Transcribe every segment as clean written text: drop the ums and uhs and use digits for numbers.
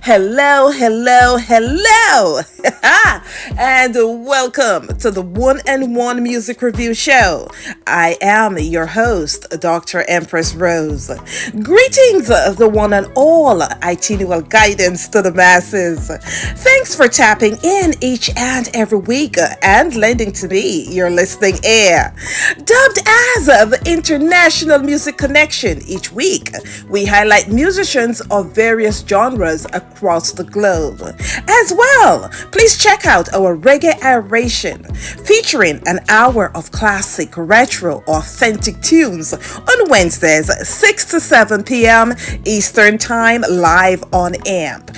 Hello, hello, hello, and welcome to the One and One Music Review Show. I am your host, Dr. Empress Rose. Greetings, the one and all itineral guidance to the masses. Thanks for tapping in each and every week and lending to me your listening ear. Dubbed as the International Music Connection, each week we highlight musicians of various genres across the globe. As well, please check out our Reggae Aeration, featuring an hour of classic, retro, authentic tunes on Wednesdays, 6 to 7 p.m. Eastern Time, live on AMP.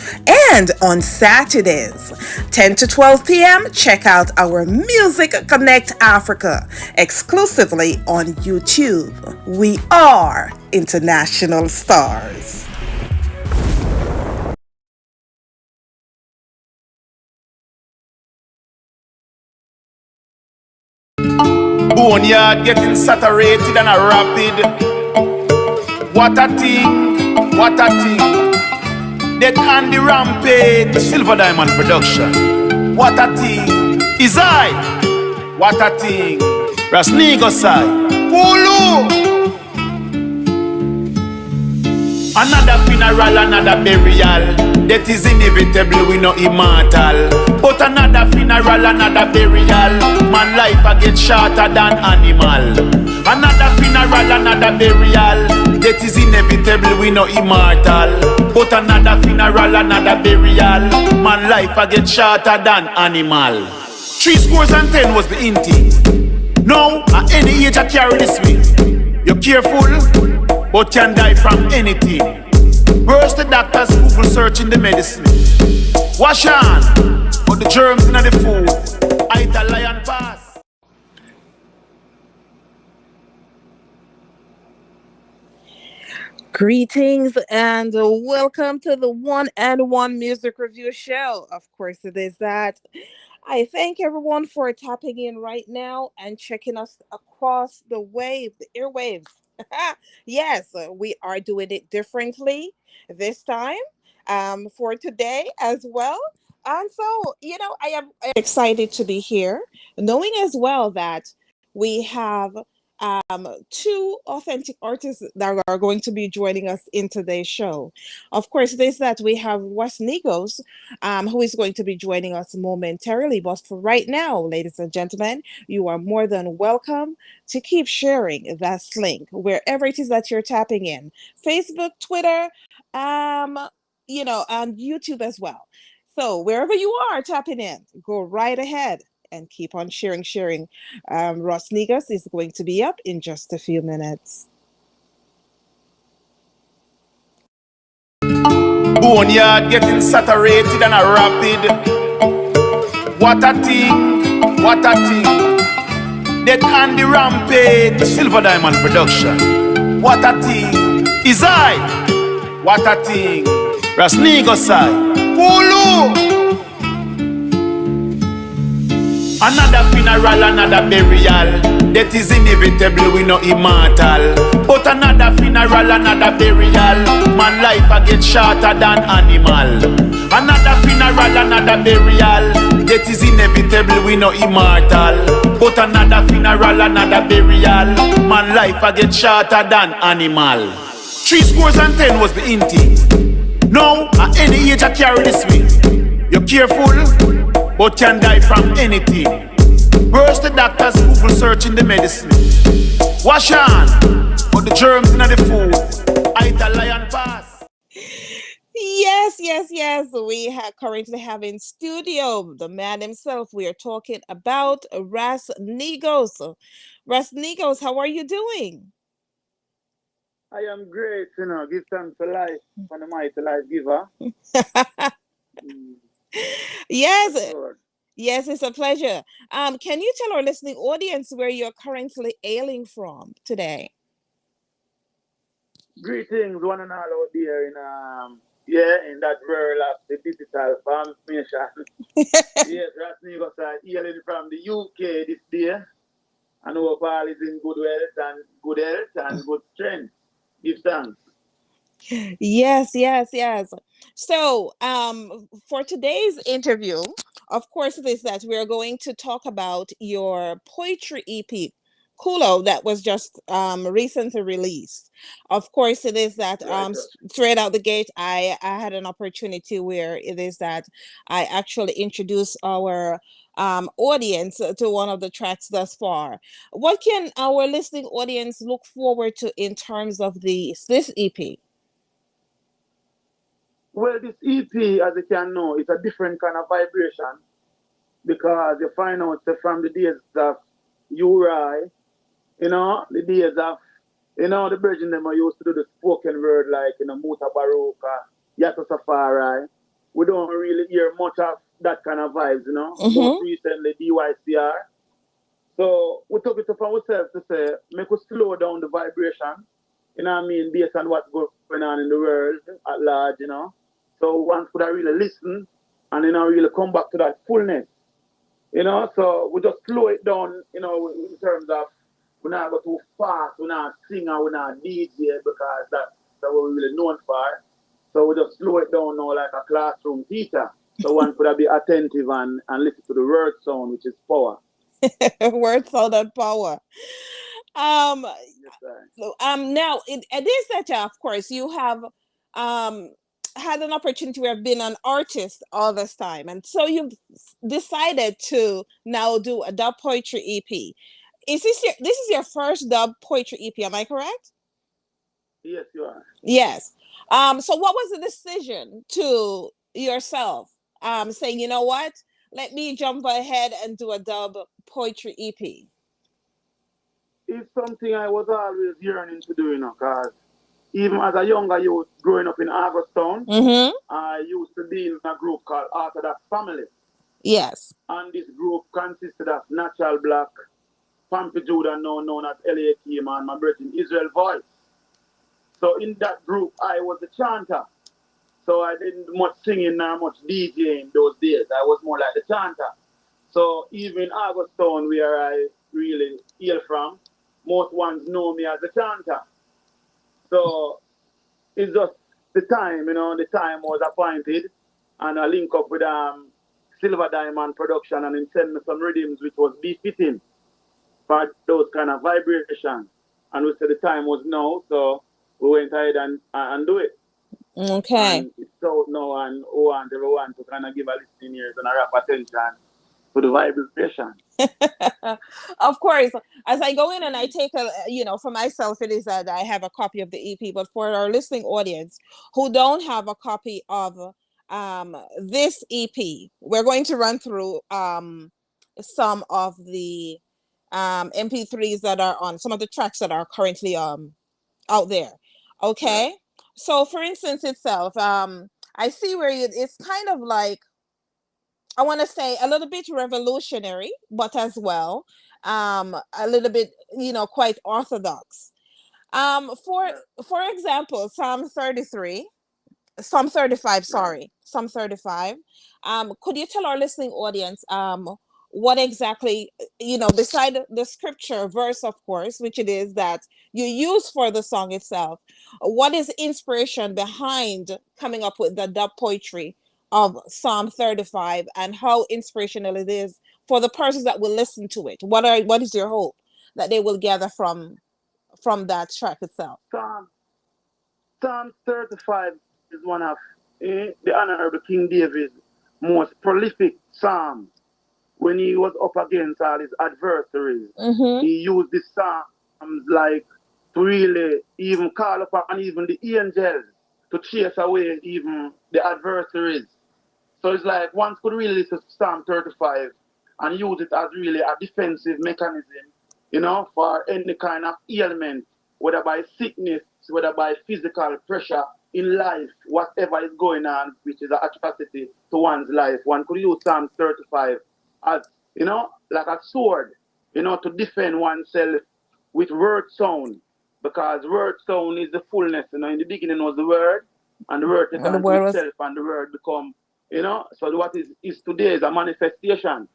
And on Saturdays, 10 to 12 p.m., check out our Music Connect Africa, exclusively on YouTube. We are international stars. Boneyard getting saturated and a rapid. What a thing, what a thing. Dead on the rampage, Silver Diamond Production. What a thing, is I. What a thing, Rasnigo Sai. Pulu. Another funeral, another burial. Death is inevitable, we no immortal. But another funeral, another burial. Man life a get shorter than animal. Another funeral, another burial. Death is inevitable, we no immortal. But another funeral, another burial. Man life a get shorter than animal. 10 was the inting. Now, at any age I carry this way. You're careful, but can die from anything. Worse the doctors Google searching the medicine. Wash on, but the germs in the food. I eat a lion pass. Greetings and welcome to the One and One Music Review Show. Of course, it is that. I thank everyone for tapping in right now and checking us across the airwaves. Yes, we are doing it differently this time for today as well. And so, I am excited to be here, knowing as well that we have two authentic artists that are going to be joining us in today's show. Of course, this that we have Wes Nigos, who is going to be joining us momentarily. But for right now, ladies and gentlemen, you are more than welcome to keep sharing that link wherever it is that you're tapping in. Facebook, Twitter, um, and YouTube as well. So wherever you are tapping in, go right ahead and keep on sharing. Ross Negus is going to be up in just a few minutes. Boneyard getting saturated and a rapid. What a thing, what a thing. Dead on the rampage, Silver Diamond Production. What a thing, is I. What a thing, Rasnigo Sai. Pulu. Another funeral, another burial. Death is inevitable, we no immortal. But another funeral, another burial. Man life a get shorter than animal. Another funeral, another burial. Death is inevitable, we no immortal. But another funeral, another burial. Man life a get shorter than animal. 10 was the inting. Now, at any age I carry this way. You're careful, but can die from anything. Worse the doctors Google searching the medicine. Wash on, but the germs in the food. I eat a lion pass. Yes. Currently have in studio the man himself. We are talking about Ras Nigos. Ras Nigos, how are you doing? I am great, give thanks for life, for the mighty life giver. Mm, yes, Yes, Lord. yes, it's a pleasure. Can you tell our listening audience where you're currently ailing from today? Greetings, one and all out there in that world of the digital transformation. Yes, Rasnigo side hailing from the UK this day. I know all is in good health and good strength. Give thanks. Yes, yes, yes. So, for today's interview, of course, it is that we're going to talk about your poetry EP, Kulo, that was just recently released. Of course, it is that Right. straight out the gate, I had an opportunity where it is that I actually introduced our audience to one of the tracks thus far. What can our listening audience look forward to in terms of this EP? Well, this EP, as you can know, it's a different kind of vibration because you find out that from the days of Uri, the days of, the Virgin them I used to do the spoken word like, Muta Baroka, Yato Safari. We don't really hear much of that kind of vibes. Most recently, DYCR. So we took it upon ourselves to say, make us slow down the vibration, based on what's going on in the world at large. So one could really listen and really come back to that fullness. So we just slow it down, in terms of we're not go too fast, we're not singer, we're not DJ because that's what we're really known for. So we just slow it down now like a classroom teacher. So one could be attentive and listen to the word sound, which is power. Words sound and power. Um, Yes, sir. Now it is that of course you have um had an opportunity to have been an artist all this time, and so you've decided to now do a dub poetry EP. This is your first dub poetry EP? Am I correct? Yes, you are. Yes. So what was the decision to yourself saying, you know what? Let me jump ahead and do a dub poetry EP. It's something I was always yearning to do, because even as a younger youth growing up in Augustown, Mm-hmm. I used to be in a group called Orthodox Family. Yes. And this group consisted of Natural Black, Pampy Judah, now known as L.A. Kima, and my brother Israel Voice. So in that group, I was the chanter. So I didn't much singing nor much DJing those days. I was more like the chanter. So even Augustown, where I really hail from, most ones know me as a chanter. So it's just the time was appointed, and I link up with Silver Diamond Production, and he sent me some rhythms which was befitting for those kind of vibrations. And we said the time was now, so we went ahead and do it. Okay. And it's out now, and who want everyone to kind of give a listening ears and a rap attention to the vibration. Of course, as I go in and I take for myself, it is that I have a copy of the EP, but for our listening audience who don't have a copy of this EP, we're going to run through some of the MP3s that are on some of the tracks that are currently out there. Right. Okay. So for instance itself, I see where it's kind of like, I want to say a little bit revolutionary, but as well, a little bit, quite orthodox. For Right. example, Psalm 35, Right. sorry, Psalm 35. Could you tell our listening audience what exactly, beside the scripture verse, of course, which it is that you use for the song itself, what is inspiration behind coming up with the dub poetry of Psalm 35, and how inspirational it is for the persons that will listen to it? What is your hope that they will gather from that track itself? Psalm, Psalm 35 is one of the Honorable King David's most prolific psalms. When he was up against all his adversaries, Mm-hmm. he used the psalms like to really even call upon even the angels to chase away even the adversaries. So it's like one could really listen to Psalm 35 and use it as really a defensive mechanism, for any kind of ailment, whether by sickness, whether by physical pressure in life, whatever is going on, which is an atrocity to one's life. One could use Psalm 35 as, like a sword, to defend oneself with word sound. Because word sound is the fullness. In the beginning was the word, and the word take The on to word was itself, and the word become, so what is today is a manifestation.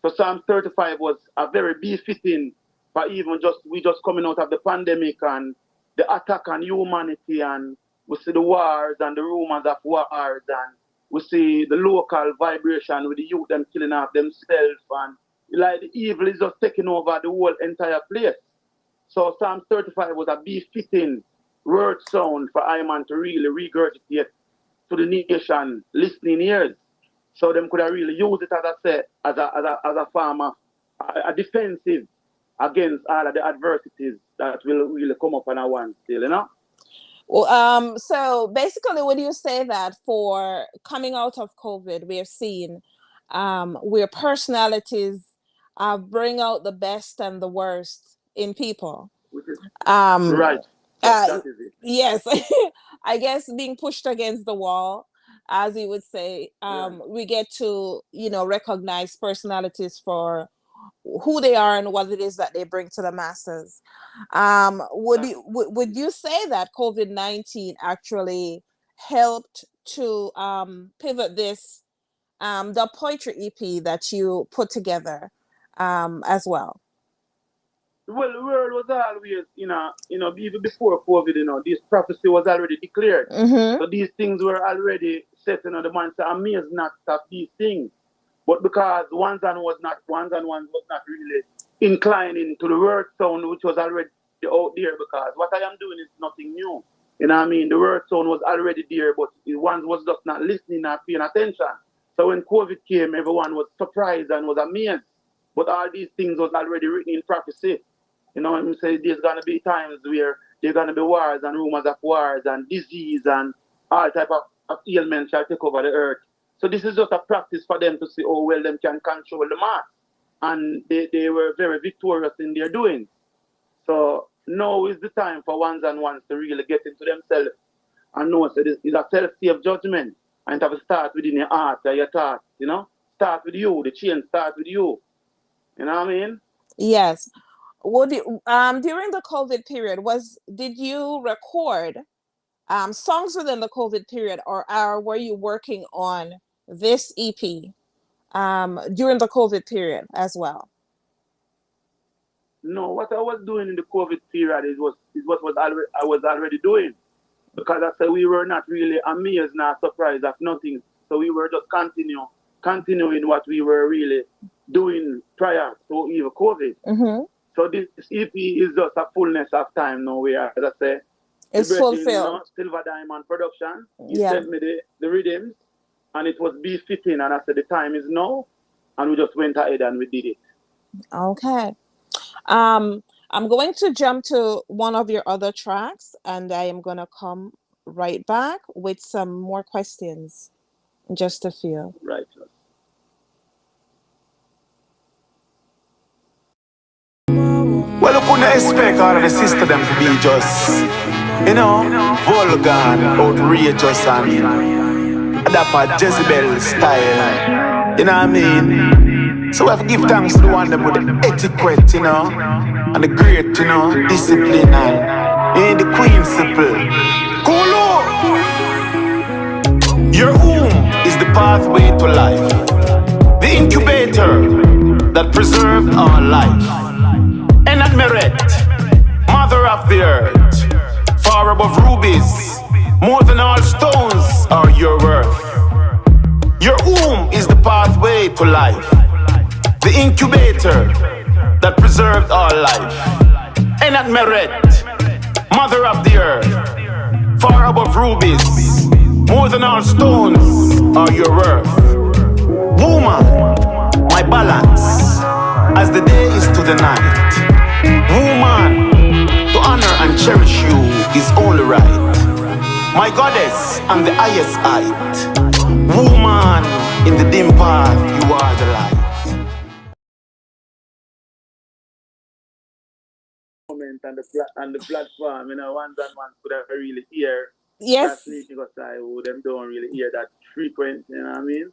So Psalm 35 was a very befitting, but even we just coming out of the pandemic and the attack on humanity and We see the wars and the rumors of wars, and we see the local vibration with the youth them killing off themselves, and like the evil is just taking over the whole entire place. So Psalm 35 was a befitting word sound for Iman to really regurgitate to the nation listening ears. So them could have really use it, as I said, as a farmer, a defensive against all of the adversities that will really come up on our one still, you know? Well, so basically, would you say that for coming out of COVID, we have seen where personalities bring out the best and the worst in people? Which is Um, right. That is it. yes, I guess being pushed against the wall, as you would say, Right. we get to, recognize personalities for who they are and what it is that they bring to the masses. Would you say that COVID-19 actually helped to pivot this the poetry EP that you put together as well? Well, the world was always, even before COVID, this prophecy was already declared. Mm-hmm. So these things were already set, the man said, amaze not of these things. But because ones and ones was not really inclining to the word sound, which was already out there, because what I am doing is nothing new. You know what I mean? The word sound was already there, but the ones was just not listening or paying attention. So when COVID came, everyone was surprised and was amazed. But all these things was already written in prophecy. You know what I'm saying? There's gonna be times where there's gonna be wars and rumors of wars and disease and all type of ailments shall take over the earth. So this is just a practice for them to see, oh well, them can control the mass. And they were very victorious in their doing. So now is the time for ones and ones to really get into themselves and know so this is a self-safe judgment. And to have to start within your heart or your thoughts, Start with you, the change start with you. You know what I mean? Yes. Would you, during the COVID period, did you record songs within the COVID period, or were you working on this EP during the COVID period as well? No, what I was doing in the COVID period is what I was already doing. Because I said we were not really amazed nor surprised at nothing. So we were just continuing what we were really doing prior to even COVID. Mm-hmm. So this EP is just a fullness of time now where, as I say, it's fulfilled. Silver Diamond Production. He sent me the rhythms and it was befitting, and I said the time is now, and we just went ahead and we did it. Okay. I'm going to jump to one of your other tracks, and I am going to come right back with some more questions. Just a few. Right. Well, you couldn't expect all of the sister them to be just, vulgar and outrageous and that Jezebel style. You know what I mean? So we have to give thanks to the one them with the etiquette, and the great, discipline and the queen simple. Kolo! Your womb is the pathway to life, the incubator that preserved our life. And at Meret, mother of the earth, far above rubies, more than all stones are your worth. Your womb is the pathway to life, the incubator that preserved our life. And at Meret, mother of the earth, far above rubies, more than all stones are your worth. Woman, my balance, as the day is to the night. Woman, to honor and cherish you is only right. My goddess on the highest height. Woman, in the dim path, you are the light. And the platform, ones and ones could have really hear. Yes. Because them don't really hear that frequent, you know what I mean?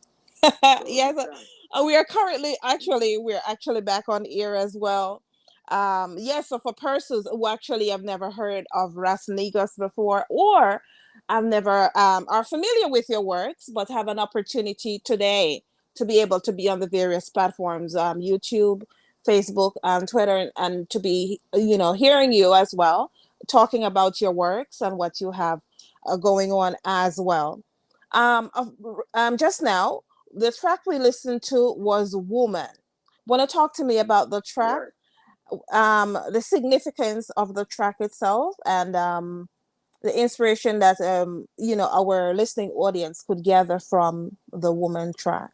Yes. We're actually back on air as well. Yes, so for persons who actually have never heard of Ras Negros before, or have never are familiar with your works, but have an opportunity today to be able to be on the various platforms, YouTube, Facebook, Twitter, and to be, hearing you as well, talking about your works and what you have going on as well. Just now, the track we listened to was Woman. Want to talk to me about the track, Right. the significance of the track itself, and the inspiration that our listening audience could gather from the Woman track?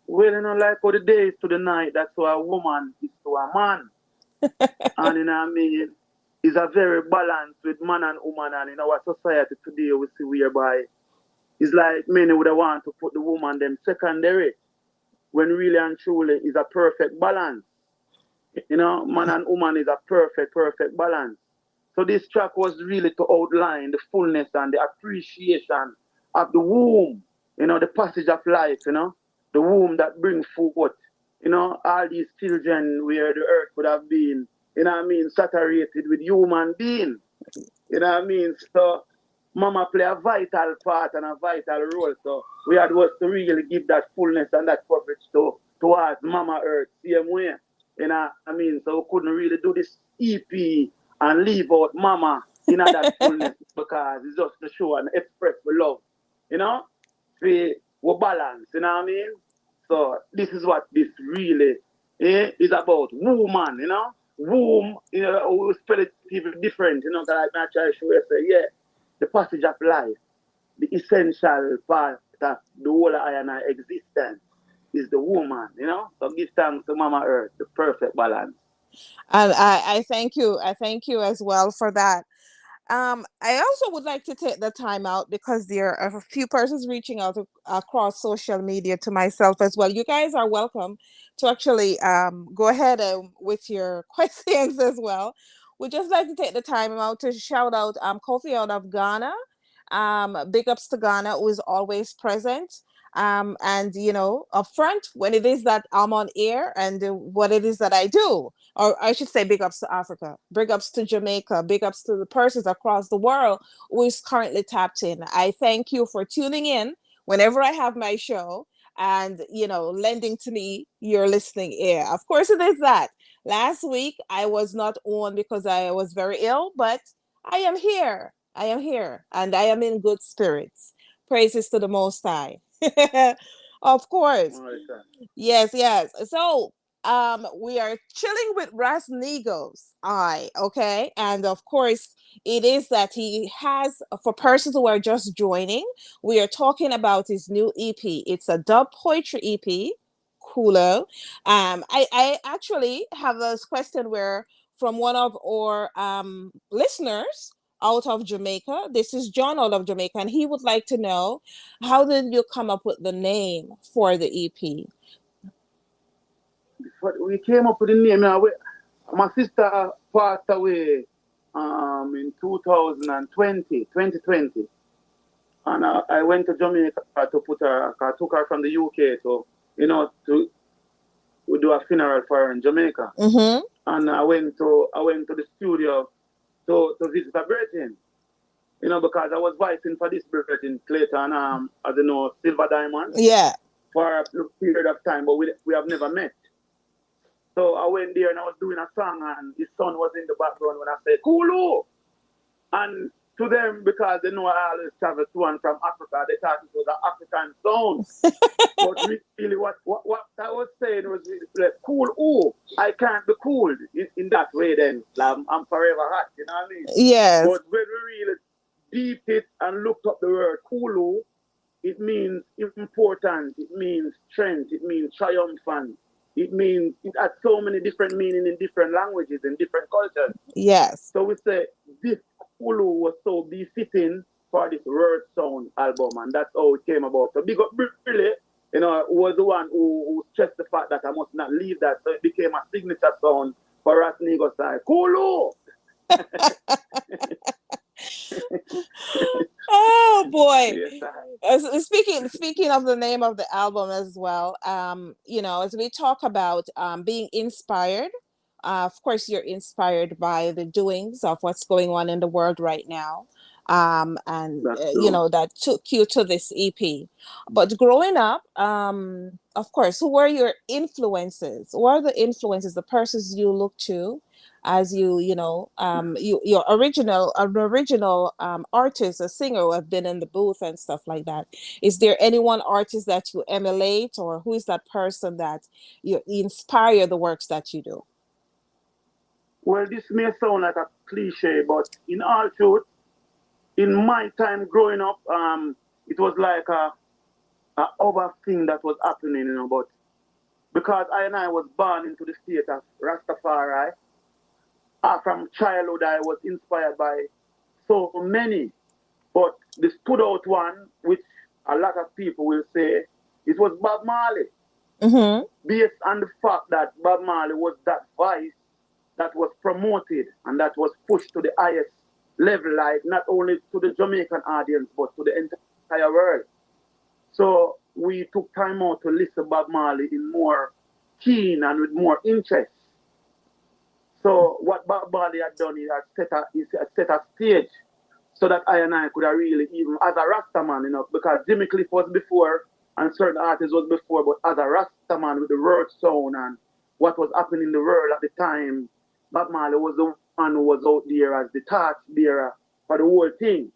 Well, like how the day is to the night, that's why a woman is to a man. And it's a very balance with man and woman. And in our society today, we see whereby it's like many would want to put the woman them secondary when really and truly is a perfect balance. Man and woman is a perfect balance. So this track was really to outline the fullness and the appreciation of the womb, the passage of life, the womb that brings forth, all these children where the earth would have been, saturated with human being. So mama play a vital part and a vital role. So we had was to really give that fullness and that coverage towards Mama Earth, same way. So we couldn't really do this EP and leave out Mama in that fullness because it's just to show and express the love. We balance, So this is what this really is about. Woman, Womb, we spell it even different, that I try to show you, say, yeah, the passage of life, the essential part of the whole of I and I existence is the woman, So give thanks to Mama Earth, the perfect balance. And I thank you. I thank you as well for that. I also would like to take the time out because there are a few persons reaching out across social media to myself as well. You guys are welcome to actually go ahead with your questions as well. We'd just like to take the time out to shout out Kofi out of Ghana. Big ups to Ghana, who is always present. And upfront when it is that I'm on air and what it is that I do, or I should say big ups to Africa, big ups to Jamaica, big ups to the persons across the world who is currently tapped in. I thank you for tuning in whenever I have my show and lending to me your listening ear. Of course it is that. Last week I was not on because I was very ill, but I am here. I am here and I am in good spirits. Praises to the Most High. Of course. Yes, yes. So we are chilling with Ras Negos. Okay. And of course, it is that he has, for persons who are just joining, we are talking about his new EP. It's a dub poetry EP. Coolo. I actually have this question where from one of our listeners out of Jamaica. This is John out of Jamaica, and he would like to know, how did you come up with the name for the EP? We came up with the name. My sister passed away in 2020. And I went to Jamaica to put her, I took her from the UK to do a funeral for her in Jamaica. Mm-hmm. And I went to the studio to visit her birthday. Because I was voicing for this birthday Clayton, as you know, Silver Diamond. Yeah. For a period of time, but we have never met. So I went there and I was doing a song and his son was in the background when I said, Coolo! And to them, because they know I always travel to and from Africa, they thought it was an African sound. But really what I was saying was like, cool, oh, I can't be cool in that way then. I'm forever hot, you know what I mean? Yes. But when we really deep it and looked up the word Coolo, it means important, it means strength, it means triumphant. It means it has so many different meanings in different languages, in different cultures. Yes. So we say this Coolo was so befitting for this word sound album, and that's how it came about. So big up really, was the one who stressed the fact that I must not leave that. So it became a signature sound for Ras Negos side. Coolo! Oh boy. Yes, speaking of the name of the album as well, as we talk about being inspired, of course you're inspired by the doings of what's going on in the world right now, and that took you to this EP. But growing up, of course, who were your influences? Who are the influences, the persons you look to as your original artist, a singer who have been in the booth and stuff like that. Is there any one artist that you emulate, or who is that person that you inspire the works that you do? Well, this may sound like a cliche, but in all truth, in my time growing up, it was like a other thing that was happening, but because I was born into the state of Rastafari, from childhood I was inspired by so many. But the stood out one, which a lot of people will say, it was Bob Marley. Mm-hmm. Based on the fact that Bob Marley was that voice that was promoted and that was pushed to the highest level, like not only to the Jamaican audience, but to the entire world. So we took time out to listen to Bob Marley in more keen and with more interest. So what Bob Marley had done is set a stage so that I could have really, even as a Rastaman, because Jimmy Cliff was before and certain artists was before, but as a Rastaman with the world sound and what was happening in the world at the time, Bob Marley was the one who was out there as the torch bearer for the whole thing.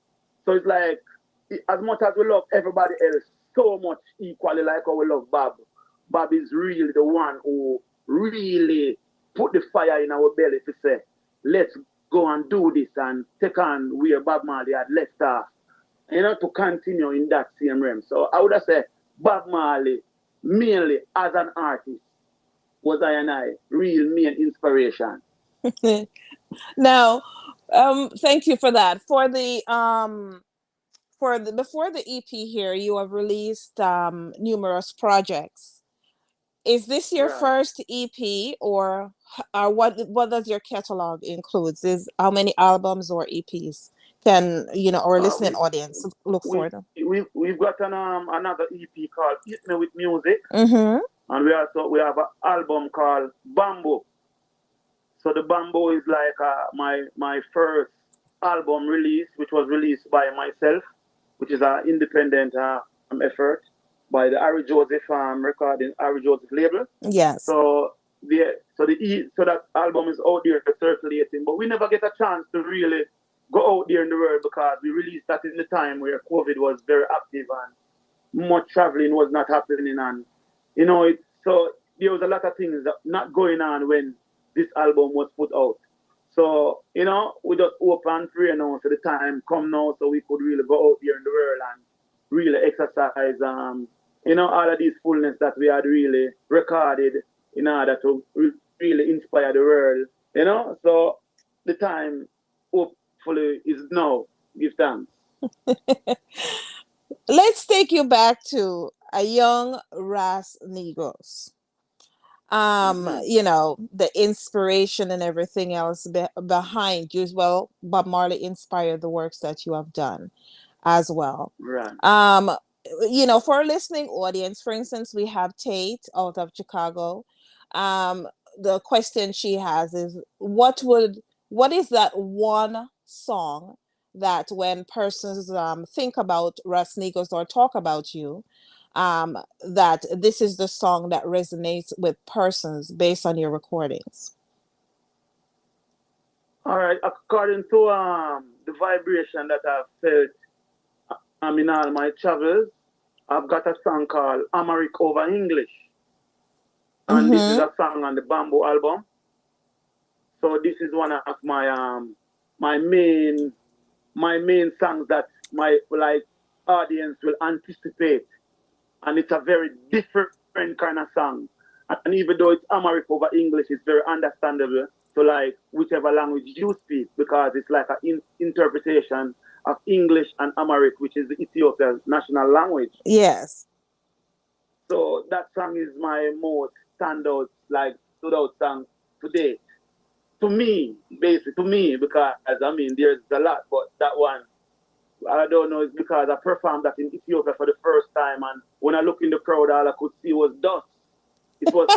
So it's like, as much as we love everybody else so much equally like how we love Bob, Bob is really the one who really put the fire in our belly to say, let's go and do this and take on where Bob Marley had left off, to continue in that same realm. So I would have said Bob Marley, mainly as an artist, was real main inspiration. Now, thank you for that. For the before the EP here, you have released numerous projects. Is this your first EP, or what does your catalog includes? Is how many albums or EPs can our listening audience look for them? We've got another EP called Hit Me With Music, mm-hmm. and we have an album called Bamboo. So the Bamboo is like my first album release, which was released by myself, which is an independent effort by the Harry Joseph recording, Harry Joseph label. Yes. So that album is out there circulating, but we never get a chance to really go out there in the world because we released that in the time where COVID was very active and much traveling was not happening, and so there was a lot of things that not going on when this album was put out. So we just hope and pray now so the time come now so we could really go out there in the world and really exercise all of these fullness that we had really recorded in order to really inspire the world, So the time hopefully is now. Give thanks. Let's take you back to a young Ras Negros. The inspiration and everything else behind you as well. Bob Marley inspired the works that you have done as well. Right. For a listening audience, for instance, we have Tate out of Chicago. The question she has is, what is that one song that when persons think about Ras Negros or talk about you, that this is the song that resonates with persons based on your recordings? All right, according to the vibration that I've felt in all my travels, I've got a song called Amharic over English. And this is a song on the Bamboo album. So this is one of my main songs that my audience will anticipate. And it's a very different kind of song. And even though it's Amharic over English, it's very understandable to whichever language you speak, because it's like an interpretation of English and Amharic, which is Ethiopia's national language. Yes. So that song is my most stood out song to date. To me, because there's a lot, but that one, I don't know, it's because I performed that in Ethiopia for the first time, and when I looked in the crowd, all I could see was dust. It was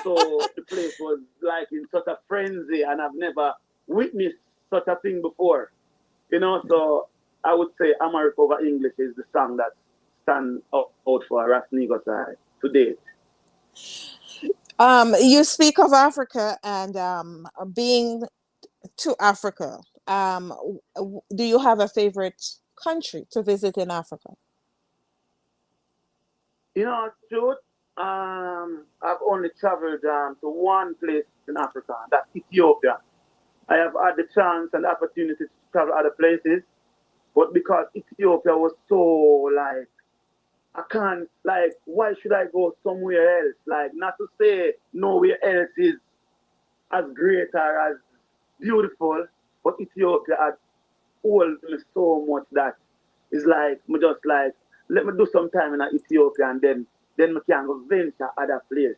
the place was in such a frenzy, and I've never witnessed such a thing before. So I would say Amharic over English is the song that stands out for Ras Negros to date. You speak of Africa and being to Africa, do you have a favorite country to visit in Africa? You know, truth, I've only traveled to one place in Africa, and that's Ethiopia. I have had the chance and the opportunity to travel other places, but because Ethiopia was so like, I can't, like, why should I go somewhere else? Like, not to say nowhere else is as great or as beautiful, but Ethiopia had hold me so much that it's like me just like let me do some time in Ethiopia and then we can go venture other places.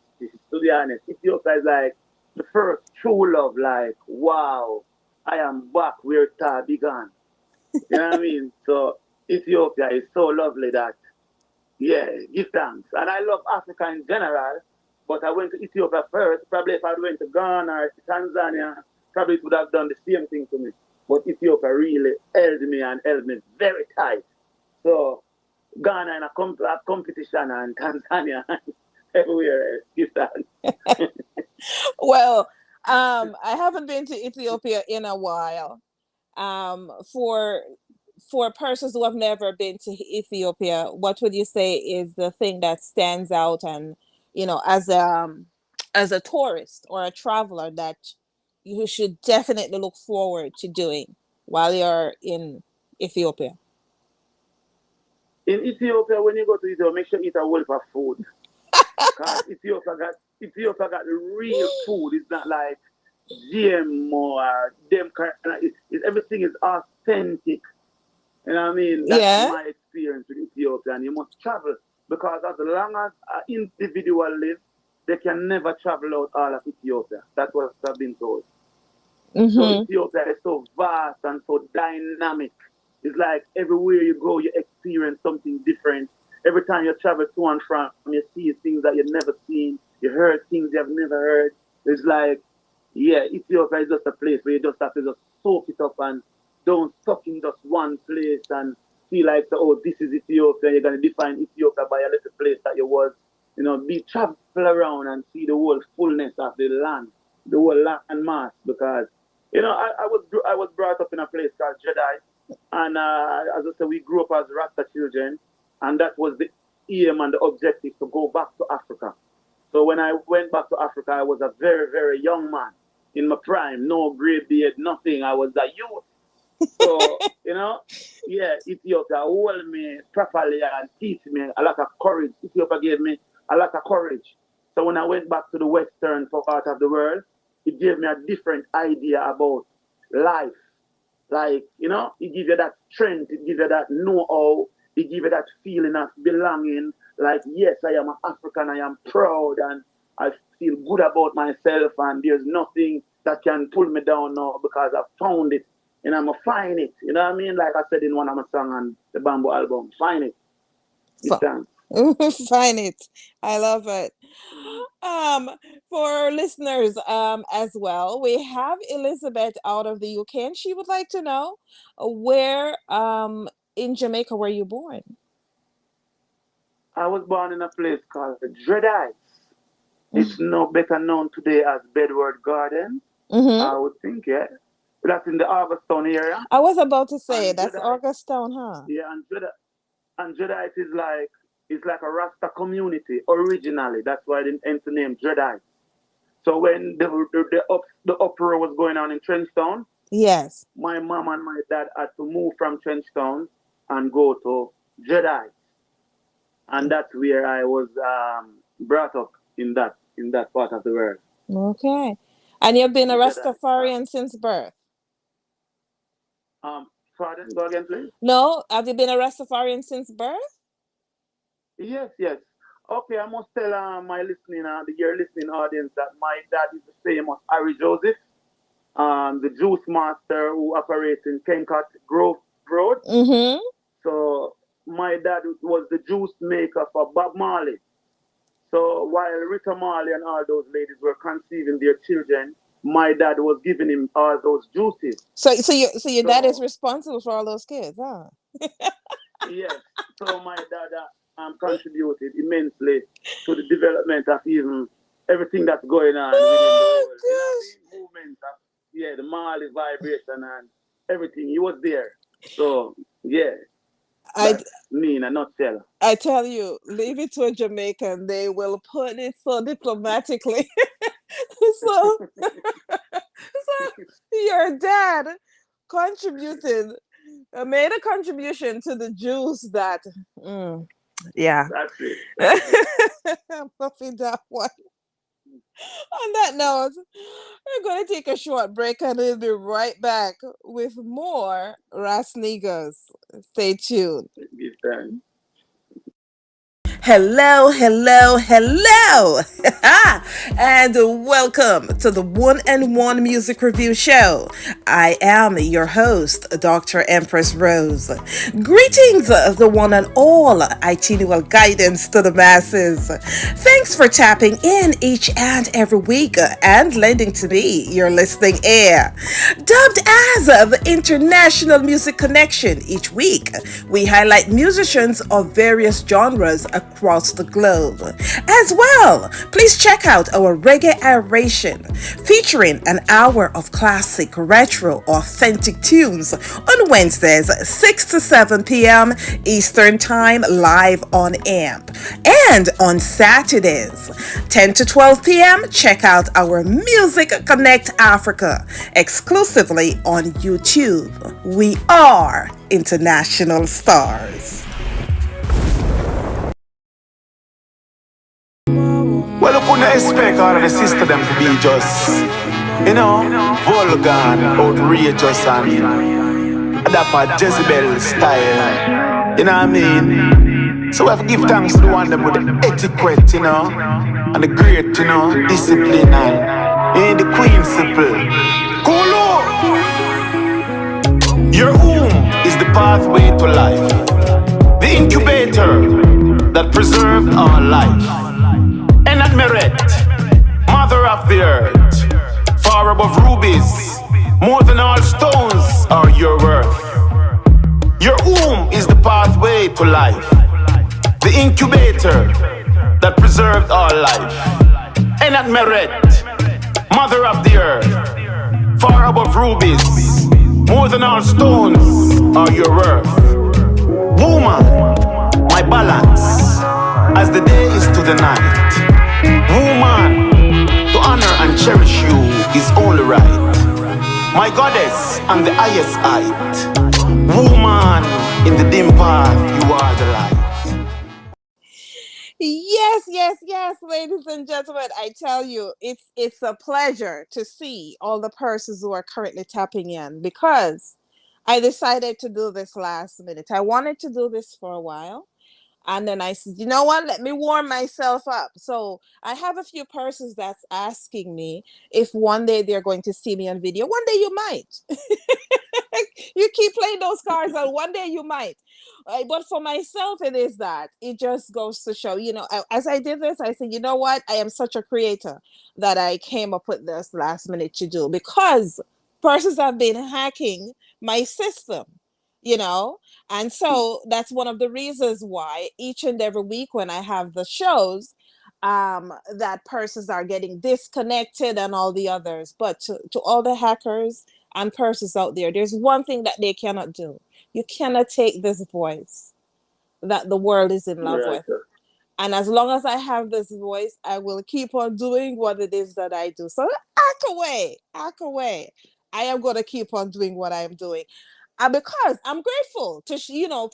To be honest, Ethiopia is like the first true love. Like wow, I am back where it began. You know what I mean? So Ethiopia is so lovely that yeah, give thanks. And I love Africa in general, but I went to Ethiopia first. Probably if I went to Ghana or Tanzania, probably it would have done the same thing to me. But Ethiopia really held me and held me very tight. So Ghana in a competition and Tanzania and everywhere else. Give thanks. Well, I haven't been to Ethiopia in a while. For persons who have never been to Ethiopia, what would you say is the thing that stands out, and as a tourist or a traveler, that you should definitely look forward to doing while you're in Ethiopia? In Ethiopia, when you go to Ethiopia, make sure you eat a wolf of food. Because Ethiopia got the real food. It's not like GM or them kind everything is authentic. You know what I mean? That's Yeah. my experience with Ethiopia. And you must travel because as long as an individual lives, they can never travel out all of Ethiopia. That's what I've been told. So Ethiopia is so vast and so dynamic. It's like everywhere you go, you experience something different. Every time you travel to and from, you see things that you've never seen. You heard things you've never heard. It's like, yeah, Ethiopia is just a place where you just have to just soak it up and don't stuck in just one place and feel like, oh, this is Ethiopia. You're going to define Ethiopia by a little place that you was. You know, be travel around and see the whole fullness of the land, the whole land mass. Because, you know, I was brought up in a place called Jedi. And as I said, we grew up as Rasta children. And that was the aim and the objective to go back to Africa. So when I went back to Africa, I was a very, very young man in my prime, no gray beard, nothing. I was a youth. So, you know, yeah, Ethiopia hold me properly and teach me a lot of courage. Ethiopia gave me a lot of courage. So when I went back to the western part of the world, it gave me a different idea about life. Like, you know, it gives you that strength, it gives you that know-how, it gives you that feeling of belonging. Like, yes, I am an African, I am proud, and I feel good about myself, and there's nothing that can pull me down now because I've found it, and I'm going to find it. You know what I mean? Like I said in one of my songs on the Bamboo album, find it. Find it. I love it. For listeners as well, we have Elizabeth out of the UK, and she would like to know where in Jamaica were you born? I was born in a place called Dreadites. It's no better known today as Bedward Garden. I would think, yeah. That's in the Augustown area. I was about to say, that's Augustown, huh? Yeah, and Dreadites is like, it's like a Rasta community originally. That's why they hence the name Dreadites. So when the uproar was going on in Trenchtown, yes, my mom and my dad had to move from Trenchtown and go to Dreadites. And that's where I was brought up in that part of the world. Okay. And you've been a Rastafarian since birth? Pardon, go again, please. No, have you been a Rastafarian since birth? Yes. Okay, I must tell your listening audience that my dad is the famous Harry Joseph, the juice master who operates in Kencut Grove Road. So my dad was the juice maker for Bob Marley. So while Rita Marley and all those ladies were conceiving their children, my dad was giving him all those juices. So your dad is responsible for all those kids, huh? Yes. So my dad contributed immensely to the development of even everything that's going on within the world. You know, movement yeah, the Mali vibration and everything. He was there. So yeah, I that's me in a nutshell. I tell you, leave it to a Jamaican. They will put it so diplomatically. so, so your dad contributed, made a contribution to the Jews that, mm, yeah. That's it. That's it. I'm loving that one. On that note, we're going to take a short break and we'll be right back with more Ras Niggas. Stay tuned. This time. Hello, hello, hello, and welcome to the One and One Music Review Show. I am your host, Dr. Empress Rose. Greetings, the one and all, itineral guidance to the masses. Thanks for tapping in each and every week and lending to me your listening ear. Dubbed as the International Music Connection, each week we highlight musicians of various genres across the globe. As well, please check out our Reggae Aeration, featuring an hour of classic, retro, authentic tunes on Wednesdays, 6 to 7 p.m. Eastern Time, live on AMP. And on Saturdays, 10 to 12 p.m., check out our Music Connect Africa, exclusively on YouTube. We are international stars. Well, you couldn't expect all of the sister them to be just, vulgar and outrageous and that part Jezebel style. You know what I mean? So we have to give thanks to the one them with the etiquette, and the great, discipline and the queen simple. Kolo! Your womb is the pathway to life, the incubator that preserved our life. And at Meret, mother of the earth, far above rubies, more than all stones are your worth. Your womb is the pathway to life, the incubator that preserved our life. And at Meret, mother of the earth, far above rubies, more than all stones are your worth. Woman, my balance, as the day is to the night. Woman, to honor and cherish you is only right. My goddess on the highest height. Woman, in the dim path, you are the light. Yes, yes, yes, ladies and gentlemen. I tell you, it's a pleasure to see all the persons who are currently tapping in because I decided to do this last minute. I wanted to do this for a while. And then I said, you know what? Let me warm myself up. So I have a few persons that's asking me if one day they're going to see me on video. One day you might. You keep playing those cards, and one day you might. But for myself, it is that it just goes to show, as I did this, I said, you know what? I am such a creator that I came up with this last minute to do because persons have been hacking my system, you know and so that's one of the reasons why each and every week when I have the shows, that persons are getting disconnected and all the others. But to all the hackers and persons out there, there's one thing that they cannot do. You cannot take this voice that the world is in love Right. with. And as long as I have this voice, I will keep on doing what it is that I do. So act away, act away. I am going to keep on doing what I am doing. Because I'm grateful to,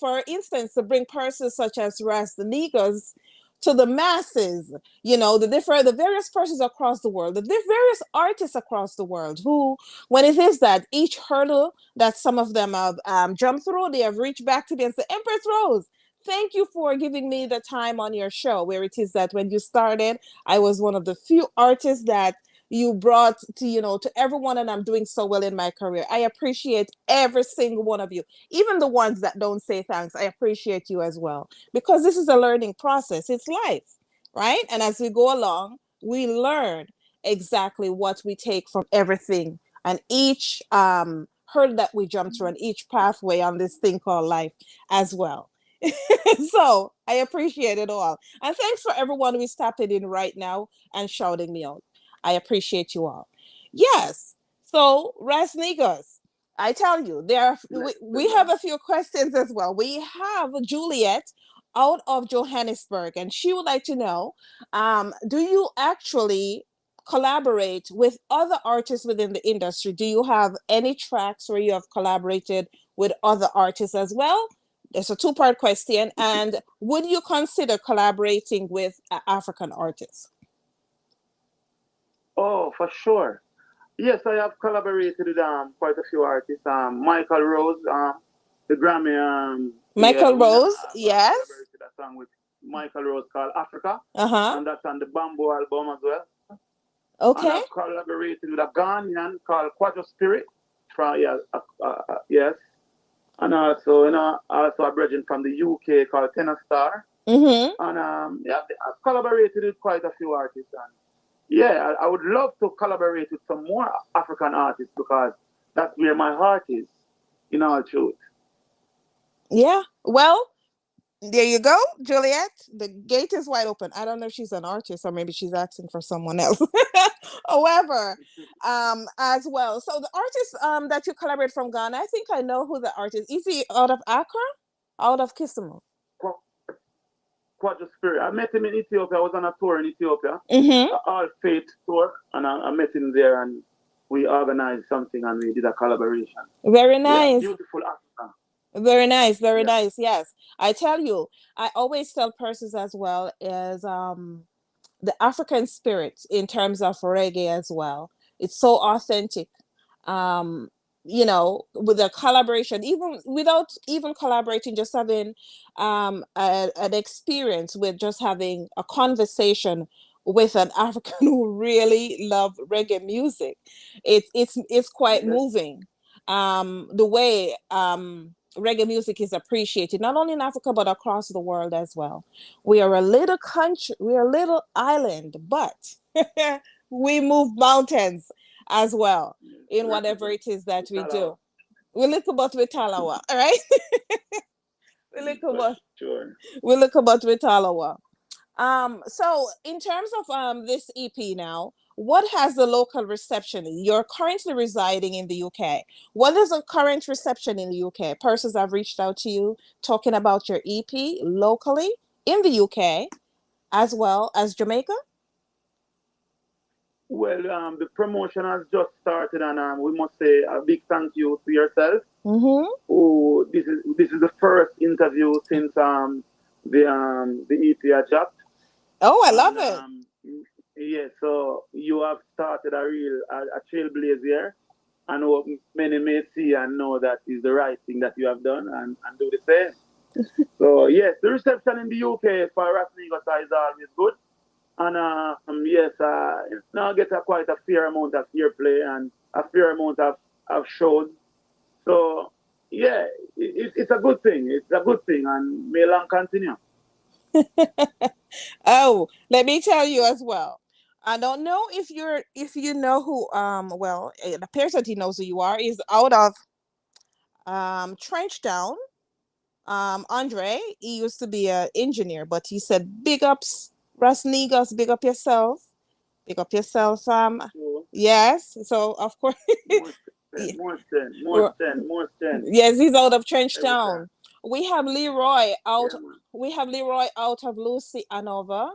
for instance, to bring persons such as Ras the Negas to the masses, the various persons across the world, the various artists across the world who, when it is that each hurdle that some of them have jumped through, they have reached back to me and said, Empress Rose, thank you for giving me the time on your show, where it is that when you started, I was one of the few artists that you brought to everyone, and I'm doing so well in my career. I appreciate every single one of you, even the ones that don't say thanks. I appreciate you as well, because this is a learning process. It's life, right? And as we go along, we learn exactly what we take from everything, and each hurdle that we jump through, and each pathway on this thing called life as well. So I appreciate it all, and thanks for everyone who is tapping in right now and shouting me out. I appreciate you all. Yes. So, Rasnigos, I tell you, Let's we have a few questions as well. We have Juliet out of Johannesburg, and she would like to know, do you actually collaborate with other artists within the industry? Do you have any tracks where you have collaborated with other artists as well? It's a two-part question. And would you consider collaborating with African artists? Oh, for sure. Yes, I have collaborated with quite a few artists. Michael Rose, the Grammy. Yeah, Michael winner. Rose, I yes. collaborated a song with Michael Rose called Africa, Uh-huh. and that's on the Bamboo album as well. And Okay. I've collaborated with a Ghanaian called Quadro Spirit. From yeah, yes. And also, also a brethren from the UK called Tenor Star. Mm-hmm. And yeah, I've collaborated with quite a few artists. And yeah, I would love to collaborate with some more African artists because that's where my heart is, in all truth. Yeah. Well, there you go, Juliet. The gate is wide open. I don't know if she's an artist or maybe she's asking for someone else. However, as well. So the artist that you collaborate from Ghana, I think I know who the artist is. He out of Accra? Out of Kisumu? Qu- Quadro Spirit. I met him in Ethiopia. I was on a tour in Ethiopia, Mm-hmm. All Faith tour, and I met him there and we organized something and we did a collaboration. Very Yeah, nice. beautiful Africa. Very nice, very Yeah. nice. Yes. I tell you, I always tell persons as well is the African spirit in terms of reggae as well. It's so authentic. Um, with a collaboration, even without even collaborating, just having an experience with just having a conversation with an African who really love reggae music. It's quite Yes. moving. The way reggae music is appreciated not only in Africa but across the world as well. We are a little country, we are a little island, but we move mountains as well in whatever it is that we do. We look about with Talawa, all right? we look For about sure. we look about with Talawa. So in terms of this EP now, what has the local reception? You're currently residing in the UK. What is the current reception in the UK? Persons have reached out to you talking about your EP locally in the UK as well as Jamaica? Well, the promotion has just started, and we must say a big thank you to yourself. Mm-hmm. Oh, this is the first interview since the EP had dropped. Oh, I love And yeah, so you have started a trailblazer here, and what many may see and know that is the right thing that you have done, and do the same. So yes, the reception in the UK for Rasnigo is always good. And yes, now get quite a fair amount of airplay and a fair amount of shows. So yeah, it's a good thing. It's a good thing, and may long continue. Oh, let me tell you as well. I don't know if you know who well, it appears that he knows who you are. Is out of Trenchtown. Andre, he used to be an engineer, but he said, "Big ups, Rasnigas, big up yourself, big up yourself." So, Yes. So of course, more yeah. strength, more strength, more strength, more strength. Yes, he's out of Every Trenchtown. time. We have Leroy out. Yeah, man. We have Leroy out of Lucy Anova.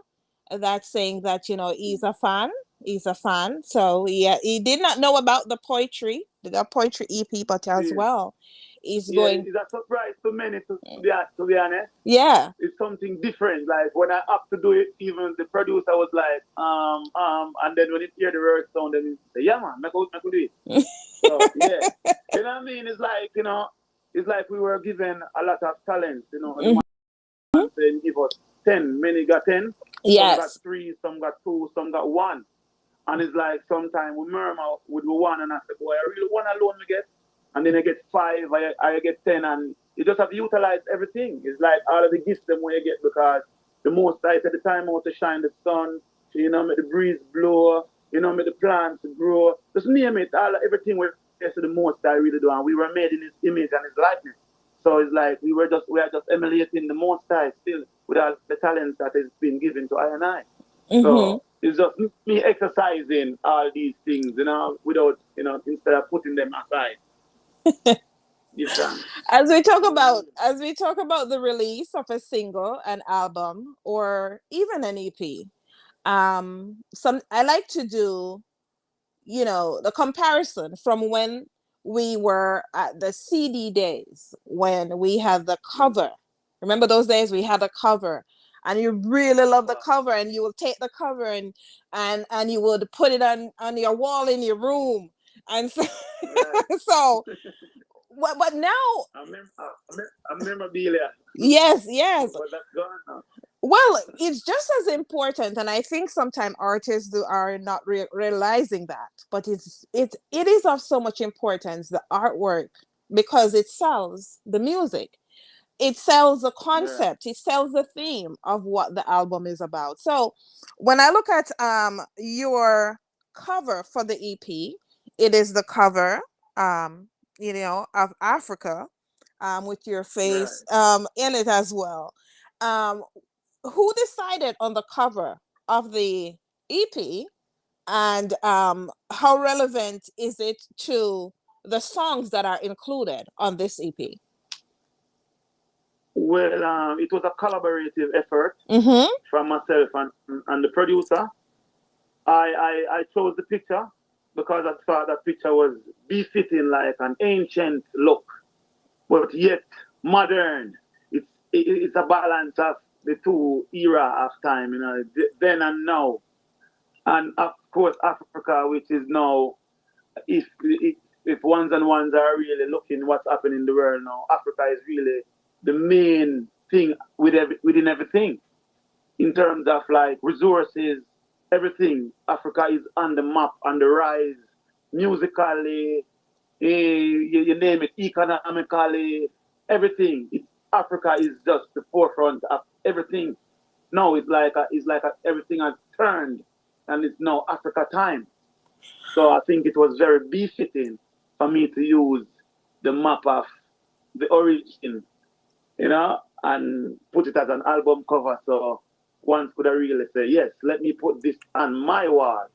That's saying that he's a fan. He's a fan. So yeah, he did not know about the poetry EP, but as Yeah, well, he's yeah, going. it's a surprise to many, to be honest. Yeah. It's something different. Like when I have to do it, even the producer was like, and then when you hear the word sound, then he say, yeah, man, make do it. So yeah, you know what I mean? It's like we were given a lot of talents. The Mhm. man saying give us 10, many got 10, some got Yes. 3, some got 2, some got 1. And it's like sometimes we murmur with the 1 and I say, boy, I really want alone me get. And then I get 5, I get 10, and you just have to utilize everything. It's like all of the gifts them when you get because the most I said the time out to shine the sun, make the breeze blow, make the plants grow. Just name it, everything we yes to the most I really do. And we were made in his image and his likeness. So it's like we are just emulating the most high still with all the talents that has been given to I and I. Mm-hmm. So It's just me exercising all these things, without, instead of putting them aside. Give thanks. As we talk about the release of a single, an album, or even an EP, some I like to do, the comparison from when we were at the CD days, when we had the cover. Remember those days we had a cover, and you really love the cover, and you will take the cover and you would put it on your wall in your room. And so, Right. so but now, I'm memorabilia, yes. but that's gone now. Well, it's just as important, and I think sometimes artists are not realizing that. But it is of so much importance, the artwork, because it sells the music, it sells the Yeah. concept, it sells the theme of what the album is about. So when I look at your cover for the EP, it is the cover, of Africa, with your face Right. in it as well. Um, who decided on the cover of the EP, and how relevant is it to the songs that are included on this EP? Well, it was a collaborative effort Mm-hmm. from myself and the producer. I chose the picture because I thought that picture was befitting, like an ancient look, but yet modern. It's a balance of the two era of time, then and now. And of course, Africa, which is now, if ones and ones are really looking what's happening in the world now, Africa is really the main thing within everything, in terms of like resources, everything. Africa is on the map, on the rise, musically, you name it, economically, everything. Africa is just the forefront of everything. No, it's like everything has turned, and it's now Africa time. So I think it was very befitting for me to use the map of the origin, and put it as an album cover. So one could really say, yes, let me put this on my wall.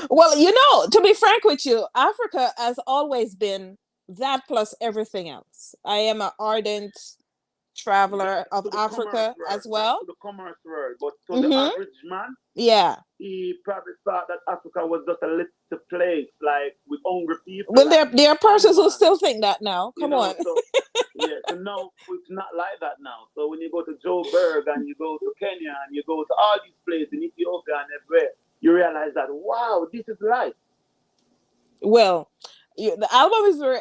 Well, to be frank with you, Africa has always been that plus everything else. I am an ardent traveler That's of to the commerce Africa world. as That's well. to the commerce world. But to the Mm-hmm. average man, Yeah. he probably thought that Africa was just a little place, like with hungry people Well, and there are persons who animals. still think that now. Come on. So yeah, so now it's not like that now. So when you go to Joburg and you go to Kenya and you go to all these places in Ethiopia and everywhere, you realize that wow, this is life. Well, the album is very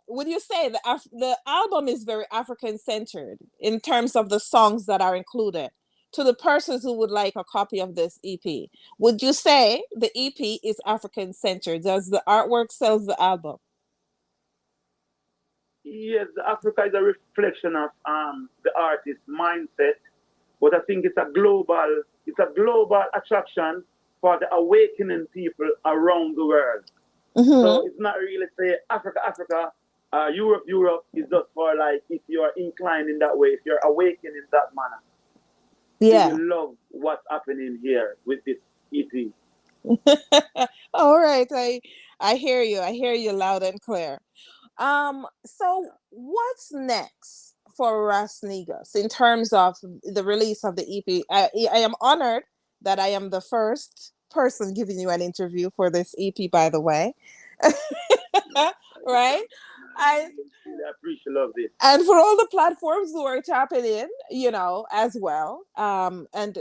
would you say the album is very African centered in terms of the songs that are included? To the persons who would like a copy of this EP, would you say the EP is African centered? Does the artwork sells the album? Yes, Africa is a reflection of the artist's mindset, but I think it's a global attraction for the awakening people around the world. Mm-hmm. So it's not really say Africa, Africa, Europe, Europe is just for like if you are inclined in that way, if you're awakened in that manner, you Yeah. will love what's happening here with this EP. All right. I hear you. I hear you loud and clear. So what's next for Ras Negus in terms of the release of the EP? I am honored that I am the first person giving you an interview for this EP, by the way. Right? I Really appreciate love this. and for all the platforms who are tapping in, as well, and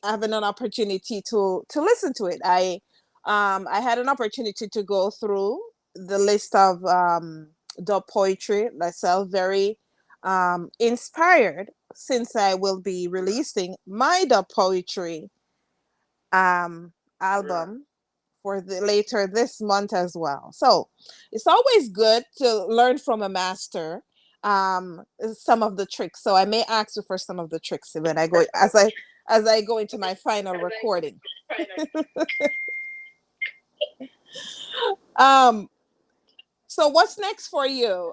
having an opportunity to listen to it. I had an opportunity to go through the list of dub poetry myself, very inspired, since I will be releasing my dub poetry Yeah. album for later this month as well. So it's always good to learn from a master some of the tricks. So I may ask you for some of the tricks when I go as I go into my final recording. Um so what's next for you,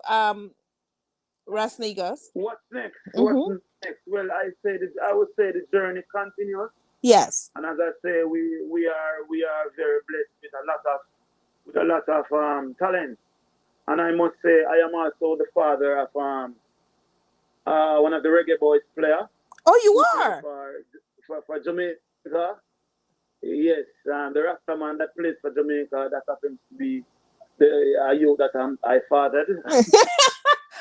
Ras Negus? What's next? Mm-hmm. Yes, well, I would say the journey continues, Yes. and as I say, we are very blessed with a lot of talent, and I must say I am also the father of one of the reggae boys player Oh, you who plays are. for Jamaica. Yes, the Rasta man that plays for Jamaica that happens to be the youth that I fathered. That's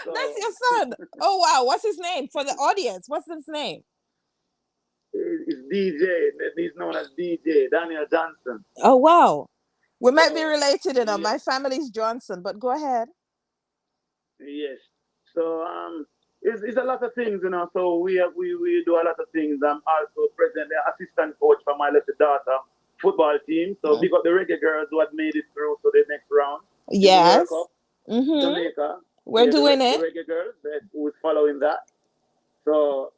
So your son. Oh wow, what's his name for the audience? What's his name? it's DJ. He's known as DJ Daniel Johnson. Oh wow. We might be So related, you know. yes, My family's Johnson, but go ahead. yes. So it's a lot of things, you know. So we do a lot of things. I'm also presently assistant coach for my little daughter football team. So Mm. big up the reggae girls who had made it through to the next round in the World Yes. Cup. Mm-hmm. Jamaica, We're yeah, doing the it. reggae girls that who's following that. So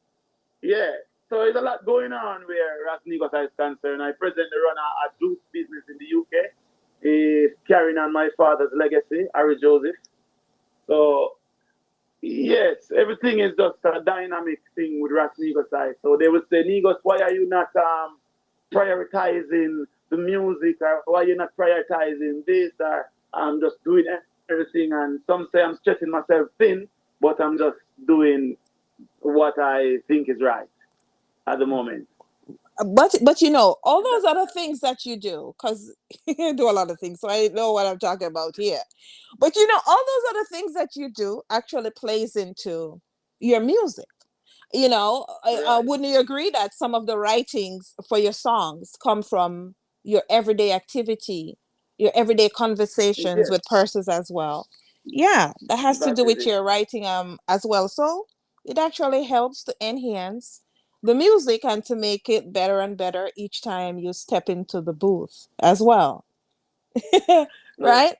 yeah, so there's a lot going on where as Nigota is concerned. I presently run a juice business in the UK, carrying on my father's legacy, Harry Joseph. So yes, everything is just a dynamic thing with Ras Negosai. So they would say, Nigos, why are you not prioritizing the music, or why are you not prioritizing this, or I'm just doing everything? And some say I'm stretching myself thin, but I'm just doing what I think is right at the moment. But you know all those other things that you do, because you do a lot of things, so I know what I'm talking about here. But you know all those other things that you do actually plays into your music. You know, Right. wouldn't you agree that some of the writings for your songs come from your everyday activity, your everyday conversations Yes, with persons as well? Yeah, that has to that do is with it. your writing as well. So it actually helps to enhance the music and to make it better and better each time you step into the booth as well. Right? Right.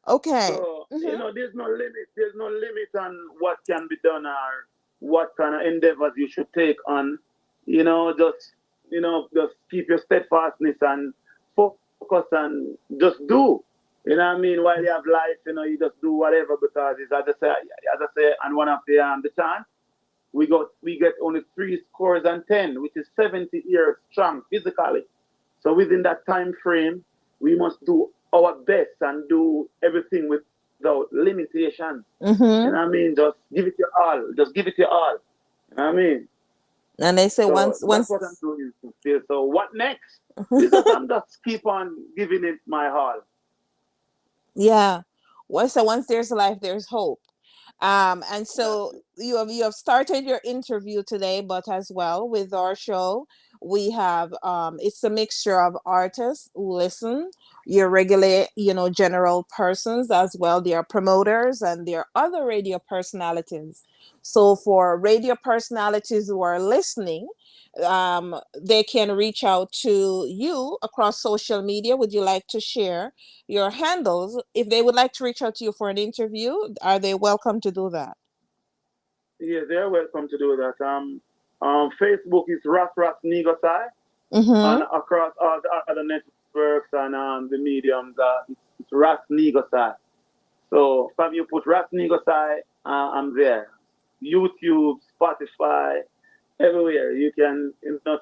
Okay. So, Mm-hmm. there's no limit. There's no limit on what can be done or what kind of endeavors you should take on. Just keep your steadfastness and focus and just do. You know what I mean? While you have life, you just do whatever because it's as I say, and one of the chant, we get only three scores and 10, which is 70 years strong physically. So within that time frame, we must do our best and do everything without limitation. You know what I Mm-hmm. mean? Just give it your all. Just give it your all. You know what I mean? And they say So once that's what I'm once doing. So what next? It's just I'm just keep on giving it my all. Yeah. Once there's life, there's hope. And That's so it. you have started your interview today, but as well with our show, we have it's a mixture of artists who listen, your regular, general persons as well. There are promoters and there are other radio personalities. So for radio personalities who are listening, they can reach out to you across social media. Would you like to share your handles? If they would like to reach out to you for an interview, are they welcome to do that? Yeah, they're welcome to do that. Facebook is Ras Nigosai, and Mm-hmm. across all the other networks and the mediums, it's Ras Nigosai. So if you put Ras Nigosai, I'm there. YouTube, Spotify, everywhere. You can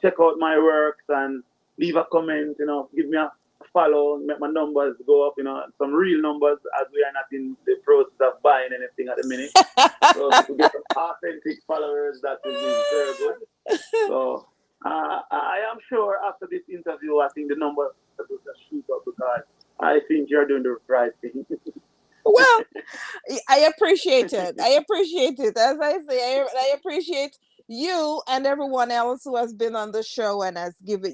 check out my works and leave a comment. Give me a follow, make my numbers go up. Some real numbers as we are not in the process of buying anything at the minute. So if we get some authentic followers, that will be very good. So I am sure after this interview, I think the numbers will just shoot up because I think you're doing the right thing. Well, I appreciate it. I appreciate it. As I say, I appreciate you and everyone else who has been on the show and has given,